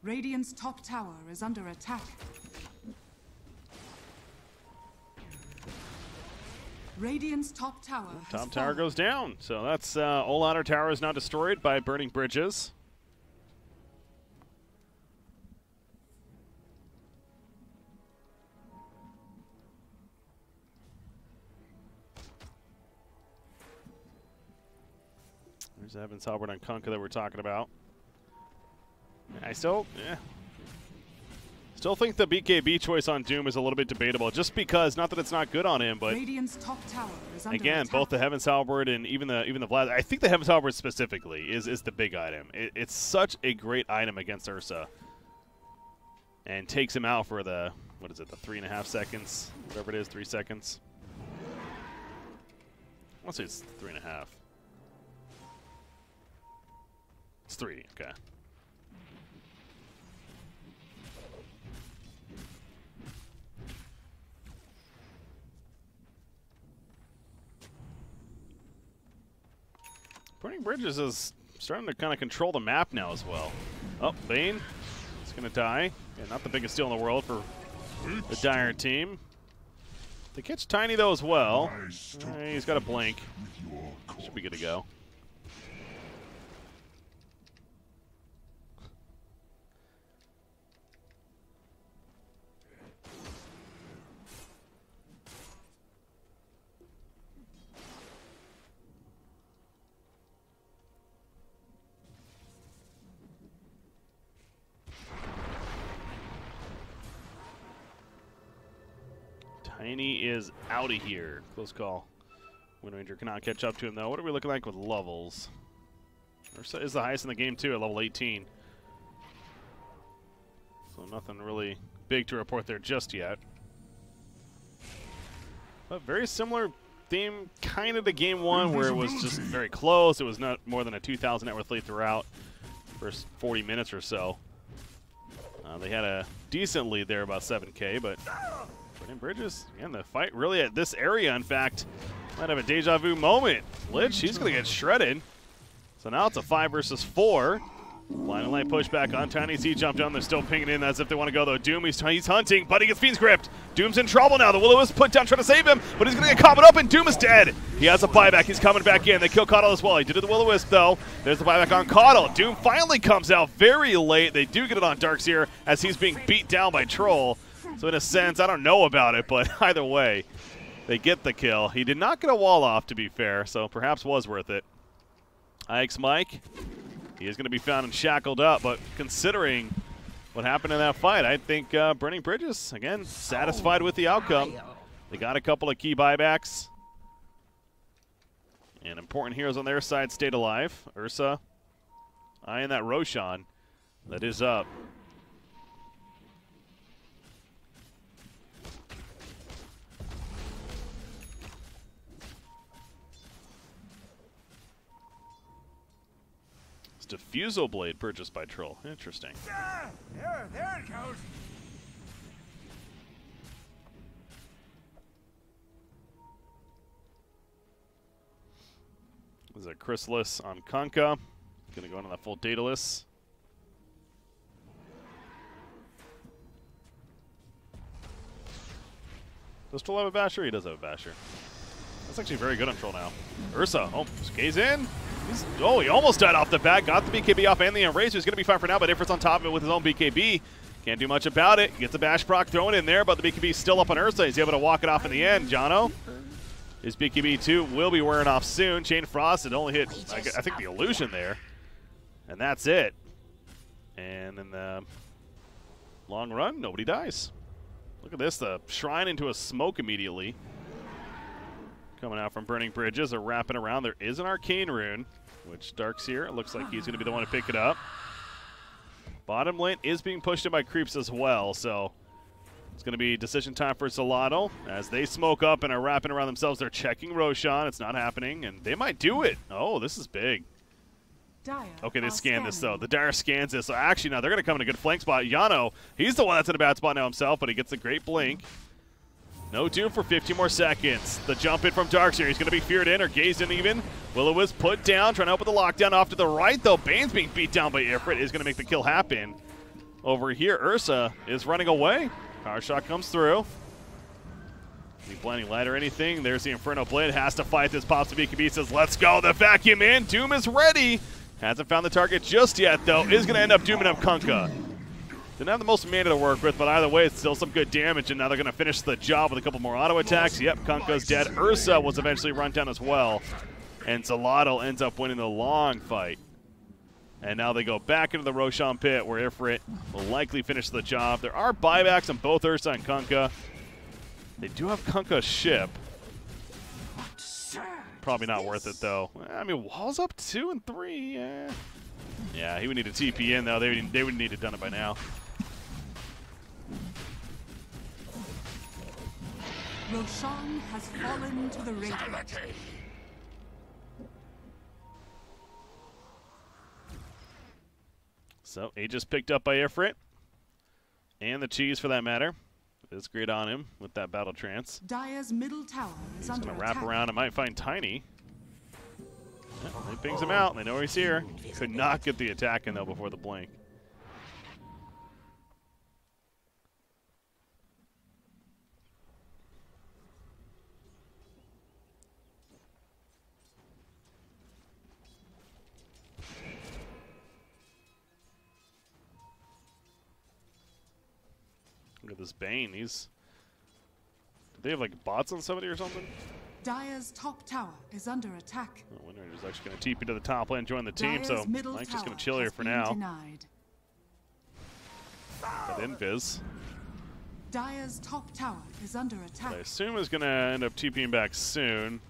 B: Radiant's top tower is under attack. Radiant's top tower has
A: Top tower
B: fallen.
A: goes down. So that's all outer tower is now destroyed by Burning Bridges. There's Evans Halberd on Kunkka that we're talking about. I still think the BKB choice on Doom is a little bit debatable, just because, not that it's not good on him, but
B: Radiant's top tower is under
A: again,
B: attack.
A: both the Heaven's Halberd and even the Vlad. I think the Heaven's Halberd specifically is the big item. It's such a great item against Ursa, and takes him out for the, what is it, the 3.5 seconds, whatever it is, 3 seconds. I want to say it's 3.5. It's 3. Okay. Burning Bridges is starting to kind of control the map now as well. Oh, Bane is going to die. Yeah, not the biggest steal in the world for the Dire team. They catch Tiny, though, as well. He's got a blink. Should be good to go. Tiny is out of here. Close call. Wind Ranger cannot catch up to him, though. What are we looking like with levels? Ursa is the highest in the game, too, at level 18. So nothing really big to report there just yet. But very similar theme kind of to game one, where it was just very close. It was not more than a 2,000 net worth lead throughout first 40 minutes or so. They had a decent lead there, about 7K, but Burning Bridges, and the fight really at this area, in fact, might have a deja vu moment. Lich, he's going to get shredded. So now it's a 5 versus 4. Blinding Light pushback on Tiny. Z jump down. They're still pinging in as if they want to go, though. Doom, he's hunting, but he gets Fiend's gripped. Doom's in trouble now. The Will-O-Wisp put down trying to save him, but he's going to get caught up, and Doom is dead. He has a buyback. He's coming back in. They kill Xolotl as well. He did it to the Will-O-Wisp, though. There's the buyback on Xolotl. Doom finally comes out very late. They do get it on Darkseer as he's being beat down by Troll. So in a sense, I don't know about it, but either way, they get the kill. He did not get a wall off, to be fair, so perhaps was worth it. Ike's Mike. He is going to be found and shackled up, but considering what happened in that fight, I think Burning Bridges, again, satisfied with the outcome. They got a couple of key buybacks. And important heroes on their side stayed alive. Ursa eyeing that Roshan. That is up. Diffusal Blade purchased by Troll. Interesting.
D: There it goes.
A: There's a Chrysalis on Kunkka. Gonna go into that full Daedalus. Does Troll have a Basher? He does have a Basher. That's actually very good on Troll now. Ursa, oh, skates in. He almost died off the bat. Got the BKB off and the Eraser. He's going to be fine for now, but Ifrit's on top of it with his own BKB. Can't do much about it. Gets a bash proc thrown in there, but the BKB is still up on Ursa. He's able to walk it off in the end. Jono, his BKB too will be wearing off soon. Chain Frost, it only hit, I think, the illusion there. And that's it. And in the long run, nobody dies. Look at this, the Shrine into a smoke immediately. Coming out from Burning Bridges, are wrapping around. There is an Arcane Rune, which Darkseer, it looks like he's going to be the one to pick it up. Bottom lane is being pushed in by creeps as well, so it's going to be decision time for Xolotl. As they smoke up and are wrapping around themselves, they're checking Roshan. It's not happening, and they might do it. Oh, this is big. Okay, they scan this, though. The Dire scans this, so actually now they're going to come in a good flank spot. Yano, he's the one that's in a bad spot now himself, but he gets a great blink. No Doom for 15 more seconds. The jump in from Darkseer. He's going to be feared in or gazed in even. Will-O-Wisp put down, trying to open the lockdown off to the right, though. Bane's being beat down by Ifrit. Is going to make the kill happen. Over here, Ursa is running away. Power shot comes through. Any blinding light or anything. There's the Inferno Blade. Has to fight this. Pops the BKB. Says, let's go. The vacuum in. Doom is ready. Hasn't found the target just yet, though. Is going to end up dooming up Kunkka. Didn't have the most mana to work with, but either way, it's still some good damage, and now they're going to finish the job with a couple more auto attacks. Yep, Kunkka's dead. Ursa was eventually run down as well, and Xolotl ends up winning the long fight. And now they go back into the Roshan pit, where Ifrit will likely finish the job. There are buybacks on both Ursa and Kunkka. They do have Kunkka's ship. Probably not worth it, though. I mean, Wall's up 2 and 3. Yeah, he would need a TP in, though. They would need to have done it by now.
B: Roshan has fallen to the Radiant.
A: So, Aegis picked up by Ifrit. And the cheese, for that matter. It's great on him with that battle trance.
B: Dire's middle tower is under
A: He's going to wrap
B: attack.
A: around and might find Tiny. Yeah, he pings him out. They know he's here. Could not get the attack in, though, before the blink. Look at this Bane. Do they have like bots on somebody or something?
B: Dire's top tower is under attack.
A: Oh, Wind Ranger's actually going to TP to the top lane, join the team,
B: Dire's
A: so
B: middle
A: Mike's just going to
B: tower
A: chill here
B: has
A: for
B: been
A: now.
B: denied.
A: That invis.
B: Dire's top tower is under attack.
A: I assume is going to end up TPing back soon.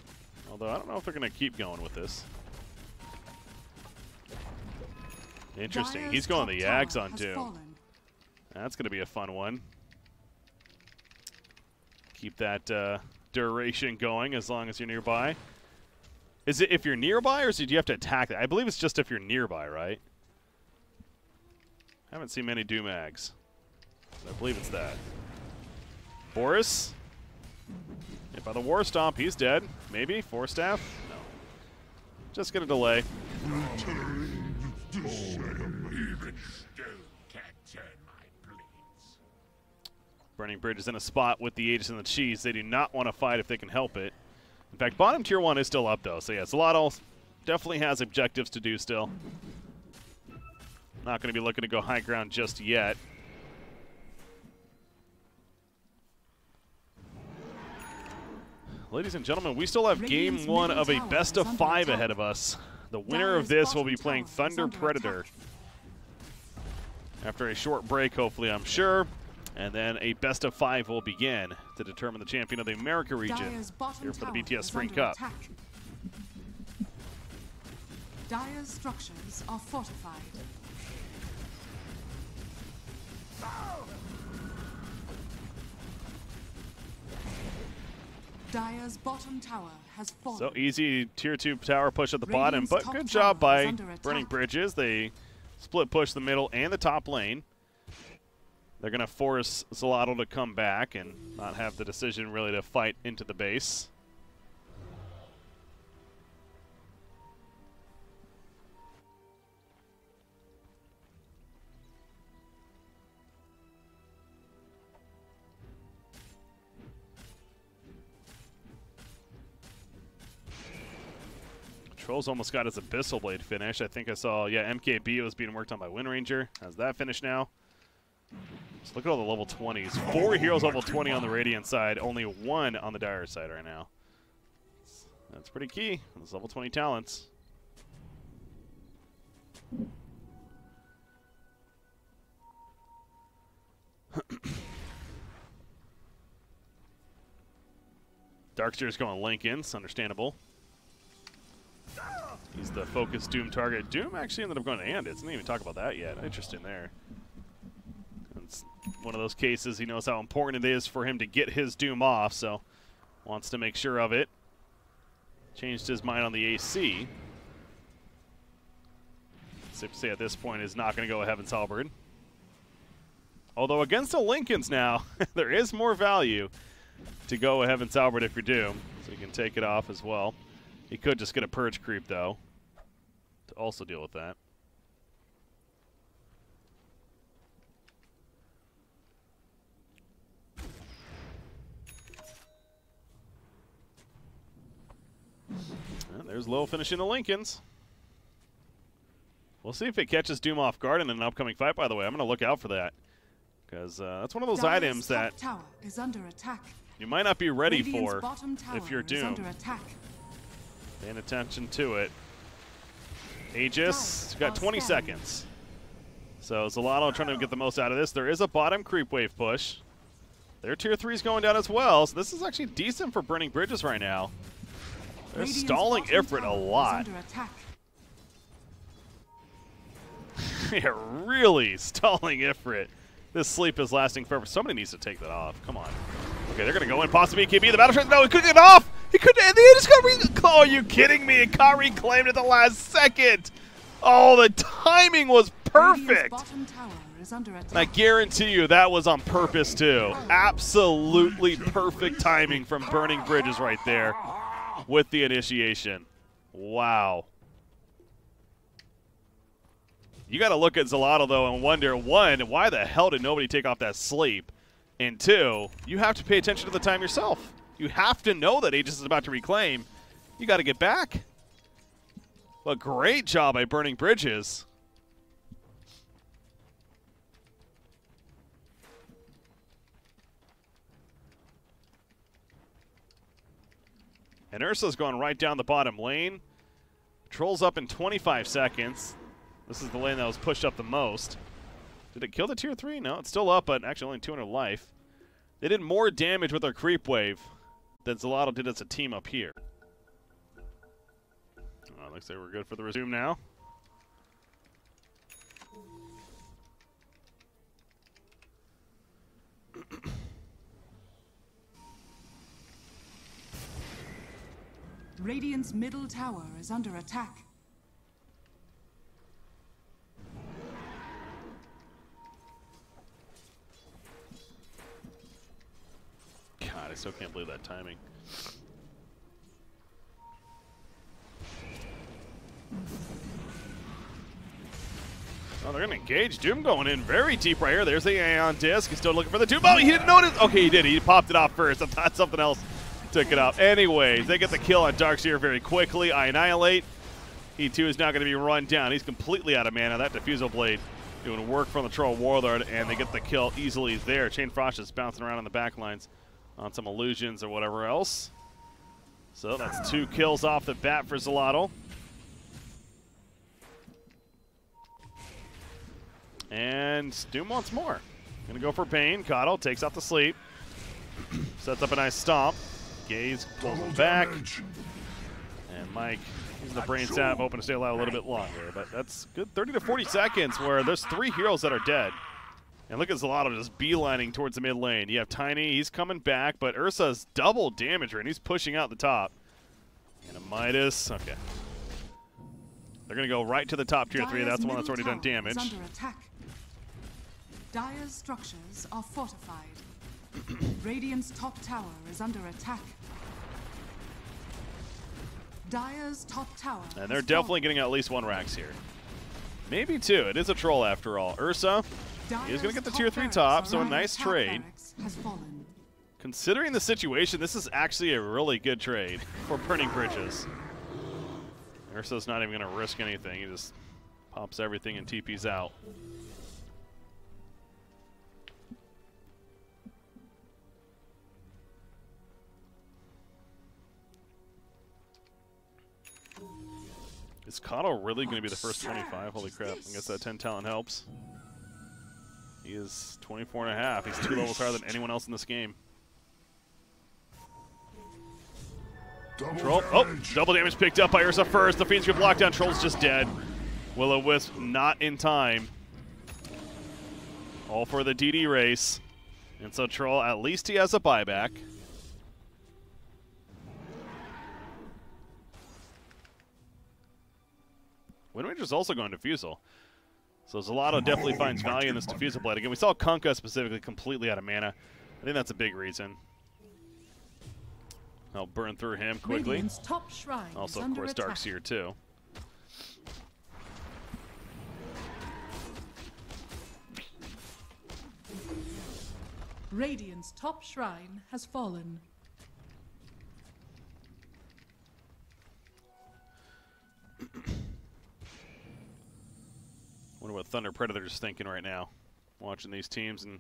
A: Although I don't know if they're going to keep going with this. Interesting.
B: Dire's
A: He's going
B: top
A: the
B: tower
A: Yags on
B: has
A: too.
B: fallen.
A: That's going to be a fun one. Keep that duration going as long as you're nearby. Is it if you're nearby, or do you have to attack it? I believe it's just if you're nearby, right? Haven't seen many Doomags. I believe it's that. Boris? Hit by the War Stomp. He's dead. Maybe. Force Staff? No. Just gonna delay. Burning Bridge is in a spot with the Aegis and the Cheese. They do not want to fight if they can help it. In fact, bottom tier 1 is still up, though. So, yeah, Xolotl definitely has objectives to do still. Not going to be looking to go high ground just yet. Ladies and gentlemen, we still have game 1 of a best of 5 ahead of us. The winner of this will be playing Thunder Predator. After a short break, hopefully, I'm sure. And then a best of 5 will begin to determine the champion of the America region here for the BTS Spring Cup.
B: Dire's structures are fortified. Dire's bottom tower has fallen.
A: So easy tier 2 tower push at the bottom, but good job by Burning Bridges. They split push the middle and the top lane. They're going to force Xolotl to come back and not have the decision really to fight into the base. Trolls almost got his Abyssal Blade finish. I think I saw, yeah, MKB was being worked on by Wind Ranger. How's that finished now? Just look at all the level 20s. 4 heroes level 20 on the Radiant side, only 1 on the Dire side right now. That's pretty key. Those level 20 talents. Darksteer's going Lincolns, understandable. He's the focused Doom target. Doom actually ended up going to Andits. Didn't even talk about that yet. Interesting there. It's one of those cases he knows how important it is for him to get his Doom off, so wants to make sure of it. Changed his mind on the AC. Safe to say at this point is not going to go a Heaven's Halberd. Although against the Lincolns now, there is more value to go a Heaven's Halberd if you're Doom, so you can take it off as well. He could just get a Purge creep, though, to also deal with that. And there's low finishing the Lincolns. We'll see if it catches Doom off guard in an upcoming fight, by the way. I'm going to look out for that, because that's one of those items that
B: tower is under attack.
A: You might not be ready
B: Radiant's
A: for
B: bottom tower
A: if you're
B: is
A: Doom.
B: under attack.
A: Paying attention to it. Aegis got 20 seconds. So Xolotl trying to get the most out of this. There is a bottom creep wave push. Their tier 3 is going down as well. So this is actually decent for Burning Bridges right now. They're
B: Radiant's
A: stalling
B: bottom
A: Ifrit a
B: tower is
A: lot.
B: under attack.
A: They're really stalling Ifrit. This sleep is lasting forever. Somebody needs to take that off. Come on. Okay, they're going to go in. Possibly BKB. The battle trend. No, he couldn't get off. He couldn't. And they just got oh, are you kidding me? It got reclaimed at the last second. Oh, the timing was perfect.
B: Bottom tower is under attack.
A: I guarantee you that was on purpose, too. Absolutely perfect timing from Burning Bridges right there with the initiation. Wow. You got to look at Xolotl, though, and wonder, 1, why the hell did nobody take off that sleep? And 2, you have to pay attention to the time yourself. You have to know that Aegis is about to reclaim. You got to get back. But great job by Burning Bridges. And Ursa's going right down the bottom lane. Trolls up in 25 seconds. This is the lane that was pushed up the most. Did it kill the tier 3? No, it's still up, but actually only 200 life. They did more damage with their creep wave than Xolotl did as a team up here. Looks like we're good for the resume now.
B: Radiant's middle tower is under attack.
A: God, I still can't believe that timing. Oh, they're going to engage. Doom going in very deep right here. There's the Aeon Disc. He's still looking for the Doom. Oh, he didn't notice. Okay, he did. He popped it off first. I thought something else took it out. Anyways, they get the kill on Darkseer very quickly. I Annihilate. He, too, is now going to be run down. He's completely out of mana. That Diffusal Blade doing work from the Troll Warlord, and they get the kill easily there. Chain Frost is bouncing around on the back lines on some illusions or whatever else. So that's 2 kills off the bat for Xolotl. And Doom wants more. Gonna go for Bane. Coddle takes out the sleep. Sets up a nice stomp. Gaze pulls him back. And Mike using the brain sap, hoping to stay alive a little bit longer. But that's good 30 to 40 seconds where there's 3 heroes that are dead. And look at Xolotl just beelining towards the mid lane. You have Tiny, he's coming back, but Ursa's double damage rate, and he's pushing out the top. And a Midas, okay. They're gonna go right to the top tier 3. That's the one that's already done damage.
B: Under attack. Dire's structures are fortified. Radiant's top tower is under attack. Dire's top tower.
A: And they're definitely getting at least 1 Rax here. Maybe 2. It is a troll after all. Ursa is going to get the tier 3 top, so a nice trade. Considering the situation, this is actually a really good trade for Burning Bridges. Ursa's not even going to risk anything. He just pops everything and TP's out. Is Coddle really going to be the first 25? Holy crap. I guess that 10 talent helps. He is 24 and a half. He's 2 levels higher than anyone else in this game. Troll. Oh, double damage picked up by Ursa first. The Fiend's Grip lockdown. Troll's just dead. Will-O-Wisp not in time. All for the DD race. And so Troll, at least he has a buyback. Windranger's also going Diffusal. So Xolotl definitely finds value in this Diffusal Blade. Again, we saw Kunkka specifically completely out of mana. I think that's a big reason. I'll burn through him quickly.
B: Top shrine
A: also, of course, Darkseer too.
B: Radiant's top shrine has fallen.
A: Wonder what Thunder Predator's thinking right now, watching these teams in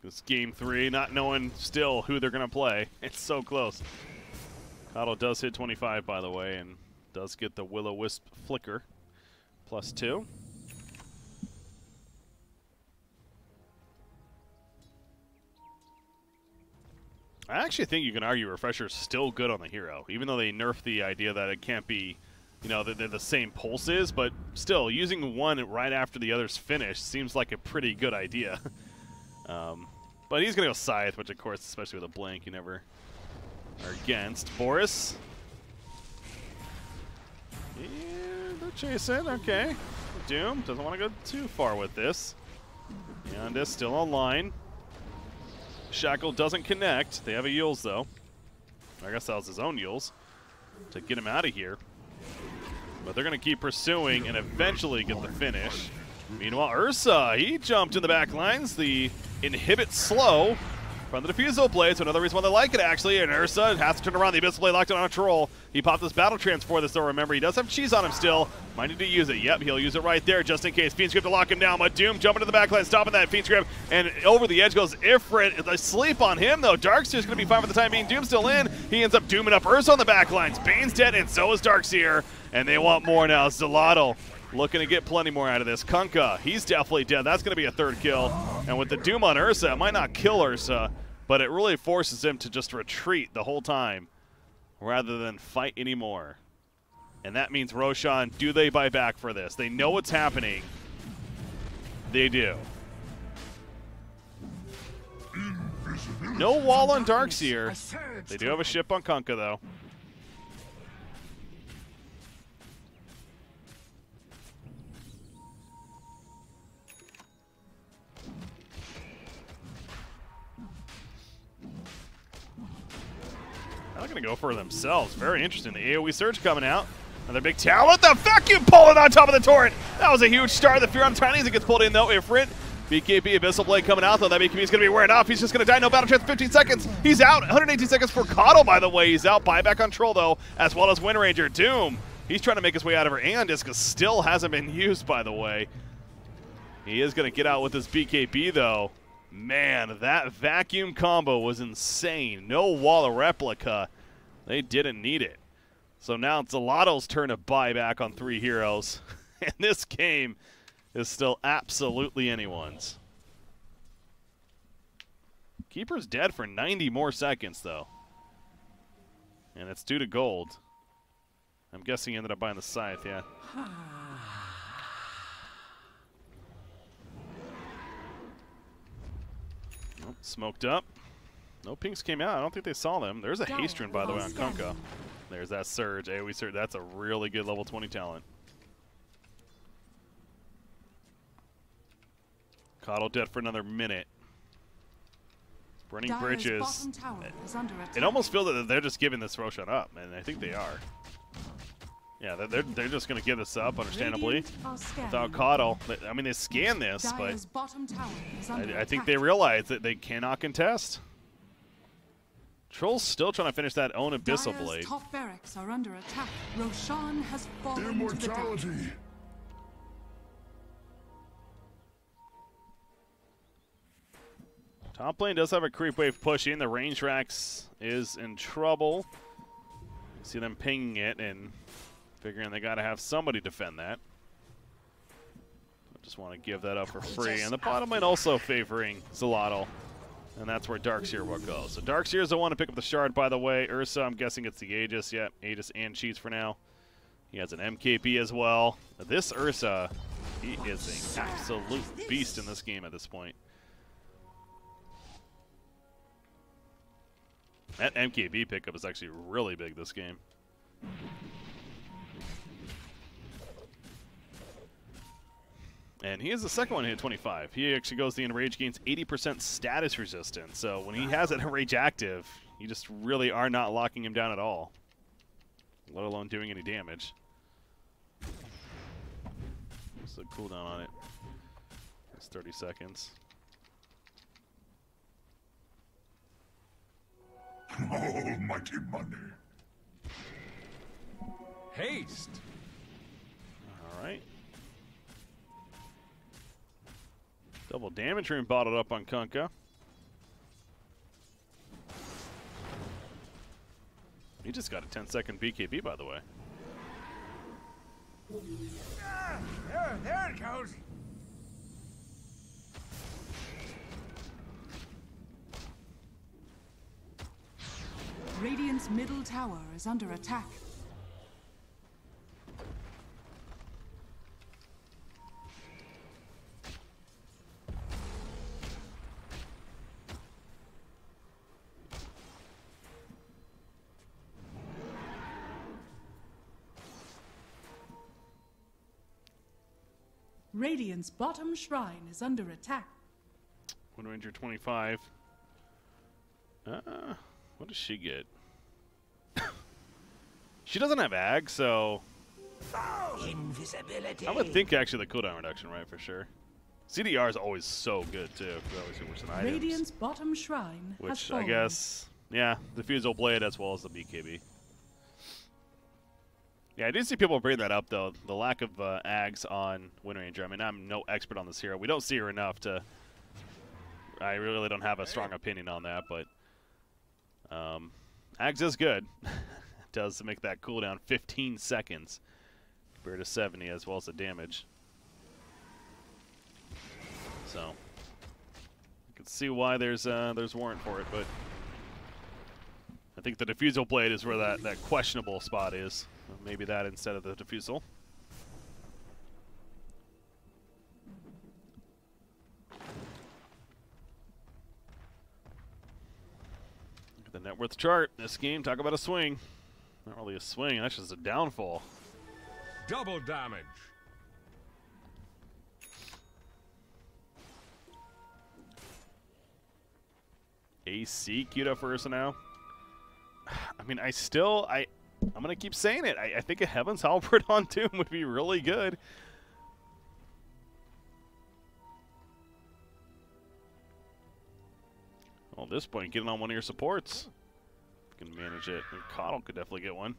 A: this game 3, not knowing still who they're going to play. It's so close. Coddle does hit 25, by the way, and does get the Will-O-Wisp Flicker. +2. I actually think you can argue Refresher's still good on the hero, even though they nerfed the idea that it can't be, you know, they're the same pulses, but still, using one right after the other's finish seems like a pretty good idea. But he's going to go Scythe, which, of course, especially with a Blink, you never are against. Boris. Yeah, they're chasing. Okay. Doom doesn't want to go too far with this. Yonda still online. Shackle doesn't connect. They have a Yules, though. I guess that was his own Yules to get him out of here. But they're going to keep pursuing and eventually get the finish. Meanwhile, Ursa, he jumped in the back lines. The inhibit slow from the Diffusal Blade, so another reason why they like it, actually. And Ursa has to turn around. The Abyssal Blade locked on a Troll. He popped this Battle Trance for this, though. Remember, he does have cheese on him still. Might need to use it. Yep, he'll use it right there just in case. Fiend's Grip to lock him down, but Doom jumping to the back line, stopping that Fiend's Grip, and over the edge goes Ifrit. Asleep on him, though. Darkseer's going to be fine for the time being. Doom's still in. He ends up dooming up Ursa on the back lines. Bane's dead, and so is Darkseer. And they want more now. Xolotl looking to get plenty more out of this. Kunkka, he's definitely dead. That's going to be a 3rd kill. And with the Doom on Ursa, it might not kill Ursa, but it really forces him to just retreat the whole time rather than fight anymore. And that means Roshan, do they buy back for this? They know what's happening. They do. No wall on Darkseer. They do have a ship on Kunkka, though. They're going to go for themselves. Very interesting. The AoE surge coming out. Another big tower. What the vacuum pulling on top of the turret? That was a huge start. The fear on Tiny as it gets pulled in, though. Ifrit. BKB Abyssal Blade coming out, though. That BKB is going to be wearing off. He's just going to die. No battle chance. 15 seconds. He's out. 118 seconds for Xolotl, by the way. He's out. Buyback on Troll, though, as well as Wind Ranger. Doom. He's trying to make his way out of her. Andisk still hasn't been used, by the way. He is going to get out with his BKB, though. Man, that vacuum combo was insane. No wall of replica. They didn't need it. So now it's Xolotl's turn to buy back on 3 heroes. And this game is still absolutely anyone's. Keeper's dead for 90 more seconds, though. And it's due to gold. I'm guessing he ended up buying the Scythe, yeah. Oh, smoked up. No pinks came out. I don't think they saw them. There's a haste rune, by the way, on Kunkka. There's that surge. AoE surge. That's a really good level 20 talent. Xolotl dead for another minute. Burning bridges. It almost feels that they're just giving this Roshan up, and I think they are. Yeah, they're just going to give this up, understandably, without Xolotl. I mean, they scan this, but I think they realize that they cannot contest. Troll's still trying to finish that own Abyssal Blade.
B: Top barracks are under attack. Roshan has fallen to the death.
A: Top lane does have a creep wave pushing. The range Rax is in trouble. You see them pinging it and figuring they got to have somebody defend that. I just want to give that up for free. And the bottom lane also favoring Xolotl. And that's where Darkseer will go. So Darkseer is the one to pick up the shard, by the way. Ursa, I'm guessing it's the Aegis. Yep, Aegis and Cheats for now. He has an MKB as well. This Ursa, he is an absolute beast in this game at this point. That MKB pickup is actually really big this game. And he is the second one to hit 25. He actually goes the Enrage, gains 80% status resistance. So when he has that Enrage active, you just really are not locking him down at all, let alone doing any damage. What's the cooldown on it? It's 30 seconds.
F: Almighty money.
D: Haste.
A: All right. Double damage rune bottled up on Kunkka. He just got a 10-second BKB, by the way.
D: There it goes.
B: Radiant's middle tower is under attack. Radiant's bottom shrine is under attack.
A: Wind Ranger 25. What does she get? She doesn't have ag, so
C: Invisibility.
A: I would think actually the cooldown reduction, right, for sure. CDR is always so good too. It's always super worse than items.
B: Radiant's bottom shrine has
A: Which
B: fallen.
A: I guess, yeah, the Fusel Blade as well as the BKB. Yeah, I do see people bring that up though. The lack of ags on Wind Ranger. I mean, I'm no expert on this hero. We don't see her enough to. I really don't have a strong opinion on that, but ags is good. It does make that cooldown 15 seconds compared to 70, as well as the damage. So can see why there's warrant for it, but I think the defusal blade is where that questionable spot is. Maybe that instead of the defusal. Look at the net worth chart. This game, talk about a swing. Not really a swing, that's just a downfall.
D: Double damage.
A: AC queued up for us now. I mean, I'm gonna keep saying it. I think a Heaven's Halberd on Doom would be really good. Well, at this point, getting on one of your supports. You can manage it. And Xolotl could definitely get one.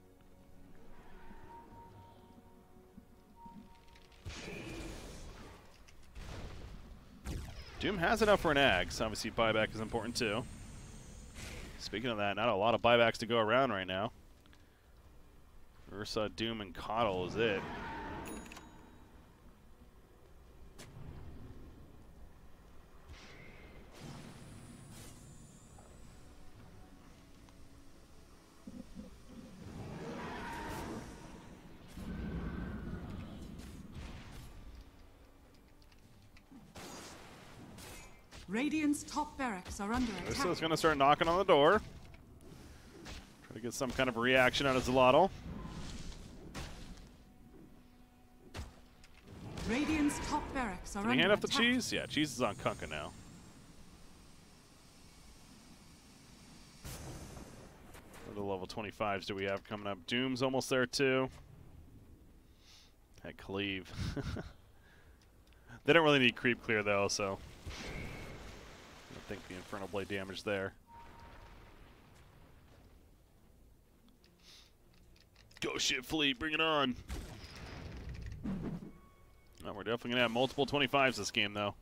A: Doom has enough for an Axe. Obviously, buyback is important too. Speaking of that, not a lot of buybacks to go around right now. Ursa, Doom, and Xolotl is it.
B: Radiant's top barracks are under attack.
A: Ursa's going to start knocking on the door. Try to get some kind of reaction out of Xolotl.
B: Radiant's top barracks are
A: Can he
B: under
A: hand off the
B: attack.
A: cheese? Yeah, cheese is on Kunkka now. What other level 25s do we have coming up? Doom's almost there too. That cleave. They don't really need creep clear though, so I don't think the Infernal Blade damage there. Go ship fleet, bring it on. Oh, we're definitely going to have multiple 25s this game, though.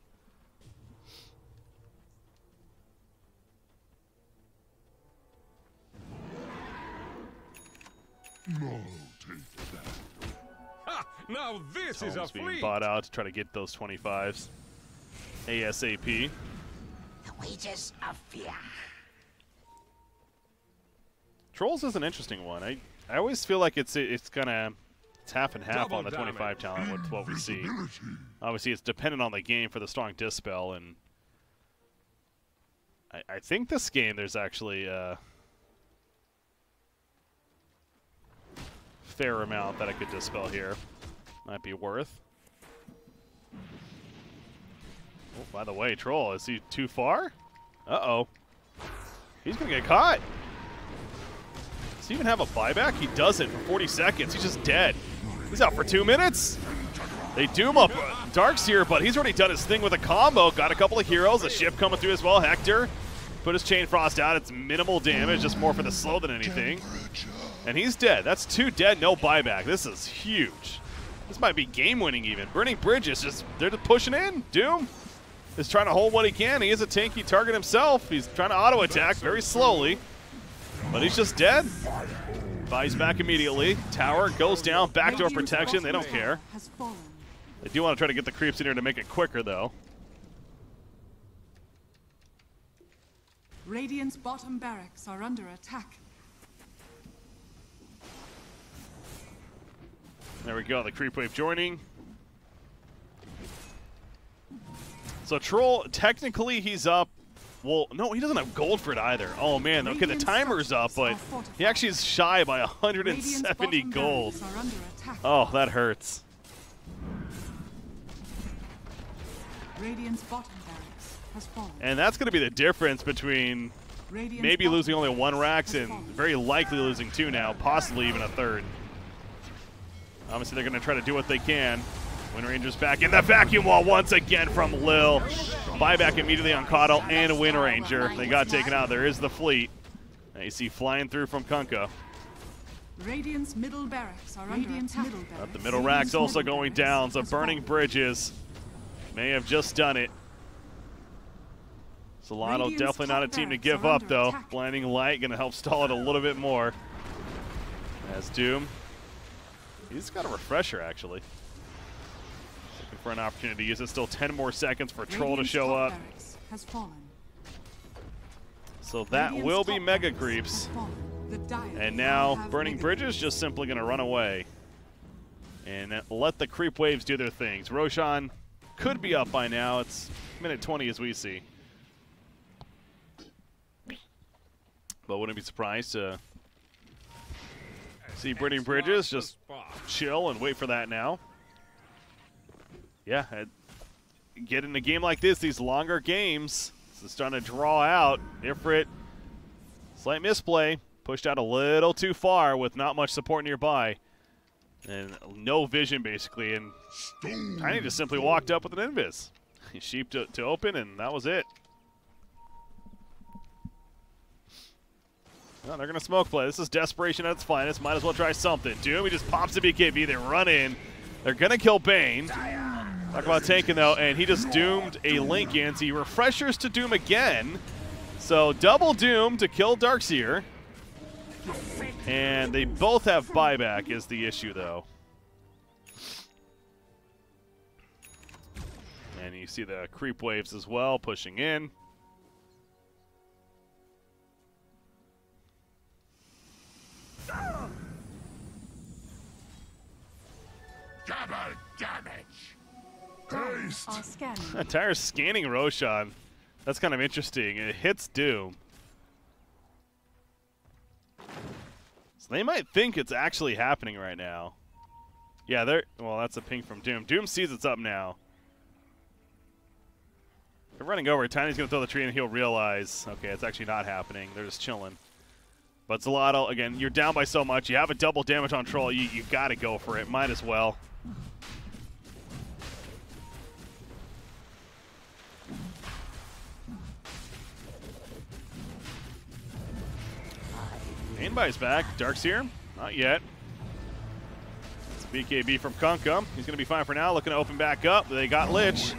F: No, take that.
D: Ha! Now this is a
A: Home's being
D: fleet.
A: bought out to try to get those 25s. ASAP.
C: The wages of fear.
A: Trolls is an interesting one. I always feel like it's half and half
D: Double
A: on the 25 talent with what we see. Obviously, it's dependent on the game for the strong dispel, and I think this game there's actually a fair amount that I could dispel here. Might be worth. Oh, by the way, Troll, is he too far? Uh-oh. He's going to get caught. Does he even have a buyback? He doesn't for 40 seconds. He's just dead. He's out for 2 minutes. They doom up Darkseer, but he's already done his thing with a combo. Got a couple of heroes. A ship coming through as well. Hector put his Chain Frost out. It's minimal damage, just more for the slow than anything. And he's dead. That's 2 dead, no buyback. This is huge. This might be game-winning even. Burning Bridges, they're just pushing in. Doom is trying to hold what he can. He is a tanky target himself. He's trying to auto-attack very slowly, but he's just dead. Buys back immediately. Tower goes down. Backdoor protection. They don't care. They do want to try to get the creeps in here to make it quicker, though.
B: Radiant's bottom barracks are under attack.
A: There we go. The creep wave joining. So Troll, technically he's up. Well, no, he doesn't have gold for it either. Oh, man. Okay, the timer's up, but he actually is shy by 170 gold. Oh, that hurts.
B: Radiant's bottom barracks has fallen.
A: And that's going to be the difference between maybe losing only 1 Rax and very likely losing 2 now, possibly even a 3rd. Obviously, they're going to try to do what they can. Wind Ranger's back in the vacuum wall once again from Lil. Buyback immediately on Xolotl and Wind Ranger. They got taken out. There is the fleet. Now you see flying through from Kunkka.
B: Radiant's middle barracks are under attack.
A: But the middle rack's also going down, so Burning Bridges may have just done it. Xolotl definitely not a team to give up, though. Blinding Light going to help stall it a little bit more. As Doom. He's got a refresher, actually. Looking for an opportunity to use it. Still 10 more seconds for Troll to show up.
B: Has fallen.
A: So that
B: Radiant's
A: will be
B: top
A: mega
B: barracks
A: creeps.
B: have fallen. The Dire
A: And
B: now
A: now
B: have
A: Burning
B: mega
A: Bridges
B: creeps.
A: just simply going to run away. And let the creep waves do their things. Roshan could be up by now. It's minute 20 as we see. But wouldn't be surprised to see Burning Bridges just chill and wait for that now. Yeah, get in a game like this, these longer games, it's starting to draw out. Ifrit, slight misplay, pushed out a little too far with not much support nearby. And no vision, basically, and Tiny just simply walked up with an invis. He sheeped to open, and that was it. Well, they're going to smoke play. This is desperation at its finest. Might as well try something. Doom, he just pops a BKB. They run in. They're going to kill Bane. Talk about tanking, though, and he just doomed a Link in. So he refreshers to Doom again. So double Doom to kill Darkseer. And they both have buyback is the issue, though. And you see the creep waves as well pushing in.
F: Double damage. Haste.
B: Are scanning.
A: Tyre's scanning Roshan. That's kind of interesting. It hits Doom. So they might think it's actually happening right now. Yeah, well, that's a ping from Doom. Doom sees it's up now. They're running over. Tiny's going to throw the tree and he'll realize, okay, it's actually not happening. They're just chilling. But Xolotl, again, you're down by so much. You have a double damage on Troll. You got to go for it. Might as well. Painbuy's back. Darkseer, not yet. It's a BKB from Kunkka. He's going to be fine for now. Looking to open back up. They got Lich.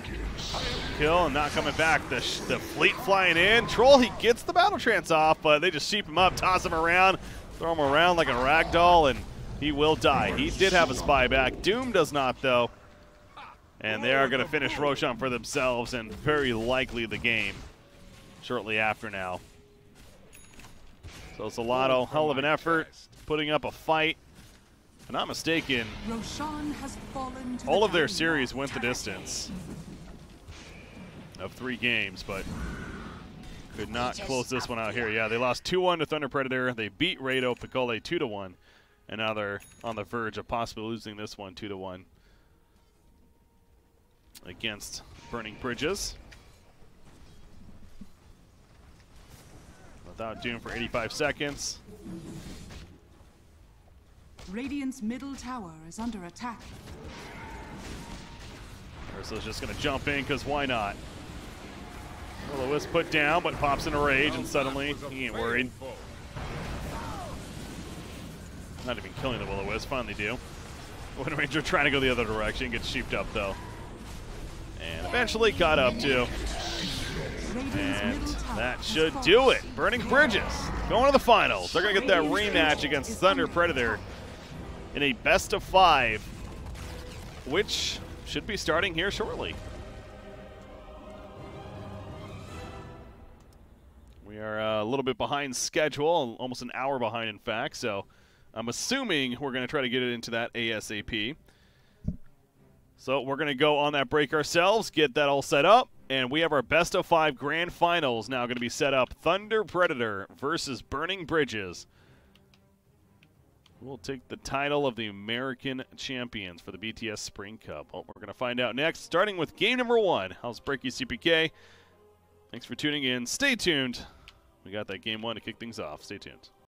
A: Kill and not coming back. The fleet flying in. Troll, he gets the battle trance off, but they just sheep him up, toss him around, throw him around like a rag doll, and he will die. He did have a spy back. Doom does not, though. And they are going to finish Roshan for themselves and very likely the game shortly after now. So Xolotl, hell of an effort, putting up a fight. If I'm not mistaken,
B: Roshan has fallen to
A: all
B: the
A: of their
B: Dire.
A: series went the distance of 3 games, but could not close this one out here. Yeah, they lost 2-1 to Thunder Predator. They beat Rado Piccole 2-1, and now they're on the verge of possibly losing this one 2-1 against Burning Bridges. Without Doom for 85 seconds.
B: Radiant's middle tower is under attack.
A: Ursa's just going to jump in because why not? Will-O-Wisp put down, but pops in a rage, and suddenly he ain't worried. Not even killing the Will-O-Wisp, finally do. Wind Ranger trying to go the other direction, gets sheeped up though. And eventually caught up to. And that should do it. Burning Bridges going to the finals. They're going to get that rematch against Thunder Predator in a best of 5, which should be starting here shortly. We are a little bit behind schedule, almost an hour behind in fact, so I'm assuming we're going to try to get it into that ASAP. So we're going to go on that break ourselves, get that all set up, and we have our best of 5 grand finals now going to be set up. Thunder Predator versus Burning Bridges. We'll take the title of the American champions for the BTS Spring Cup. Well, we're going to find out next, starting with game number 1. How's BreakyCPK? Thanks for tuning in. Stay tuned. We got that game 1 to kick things off. Stay tuned.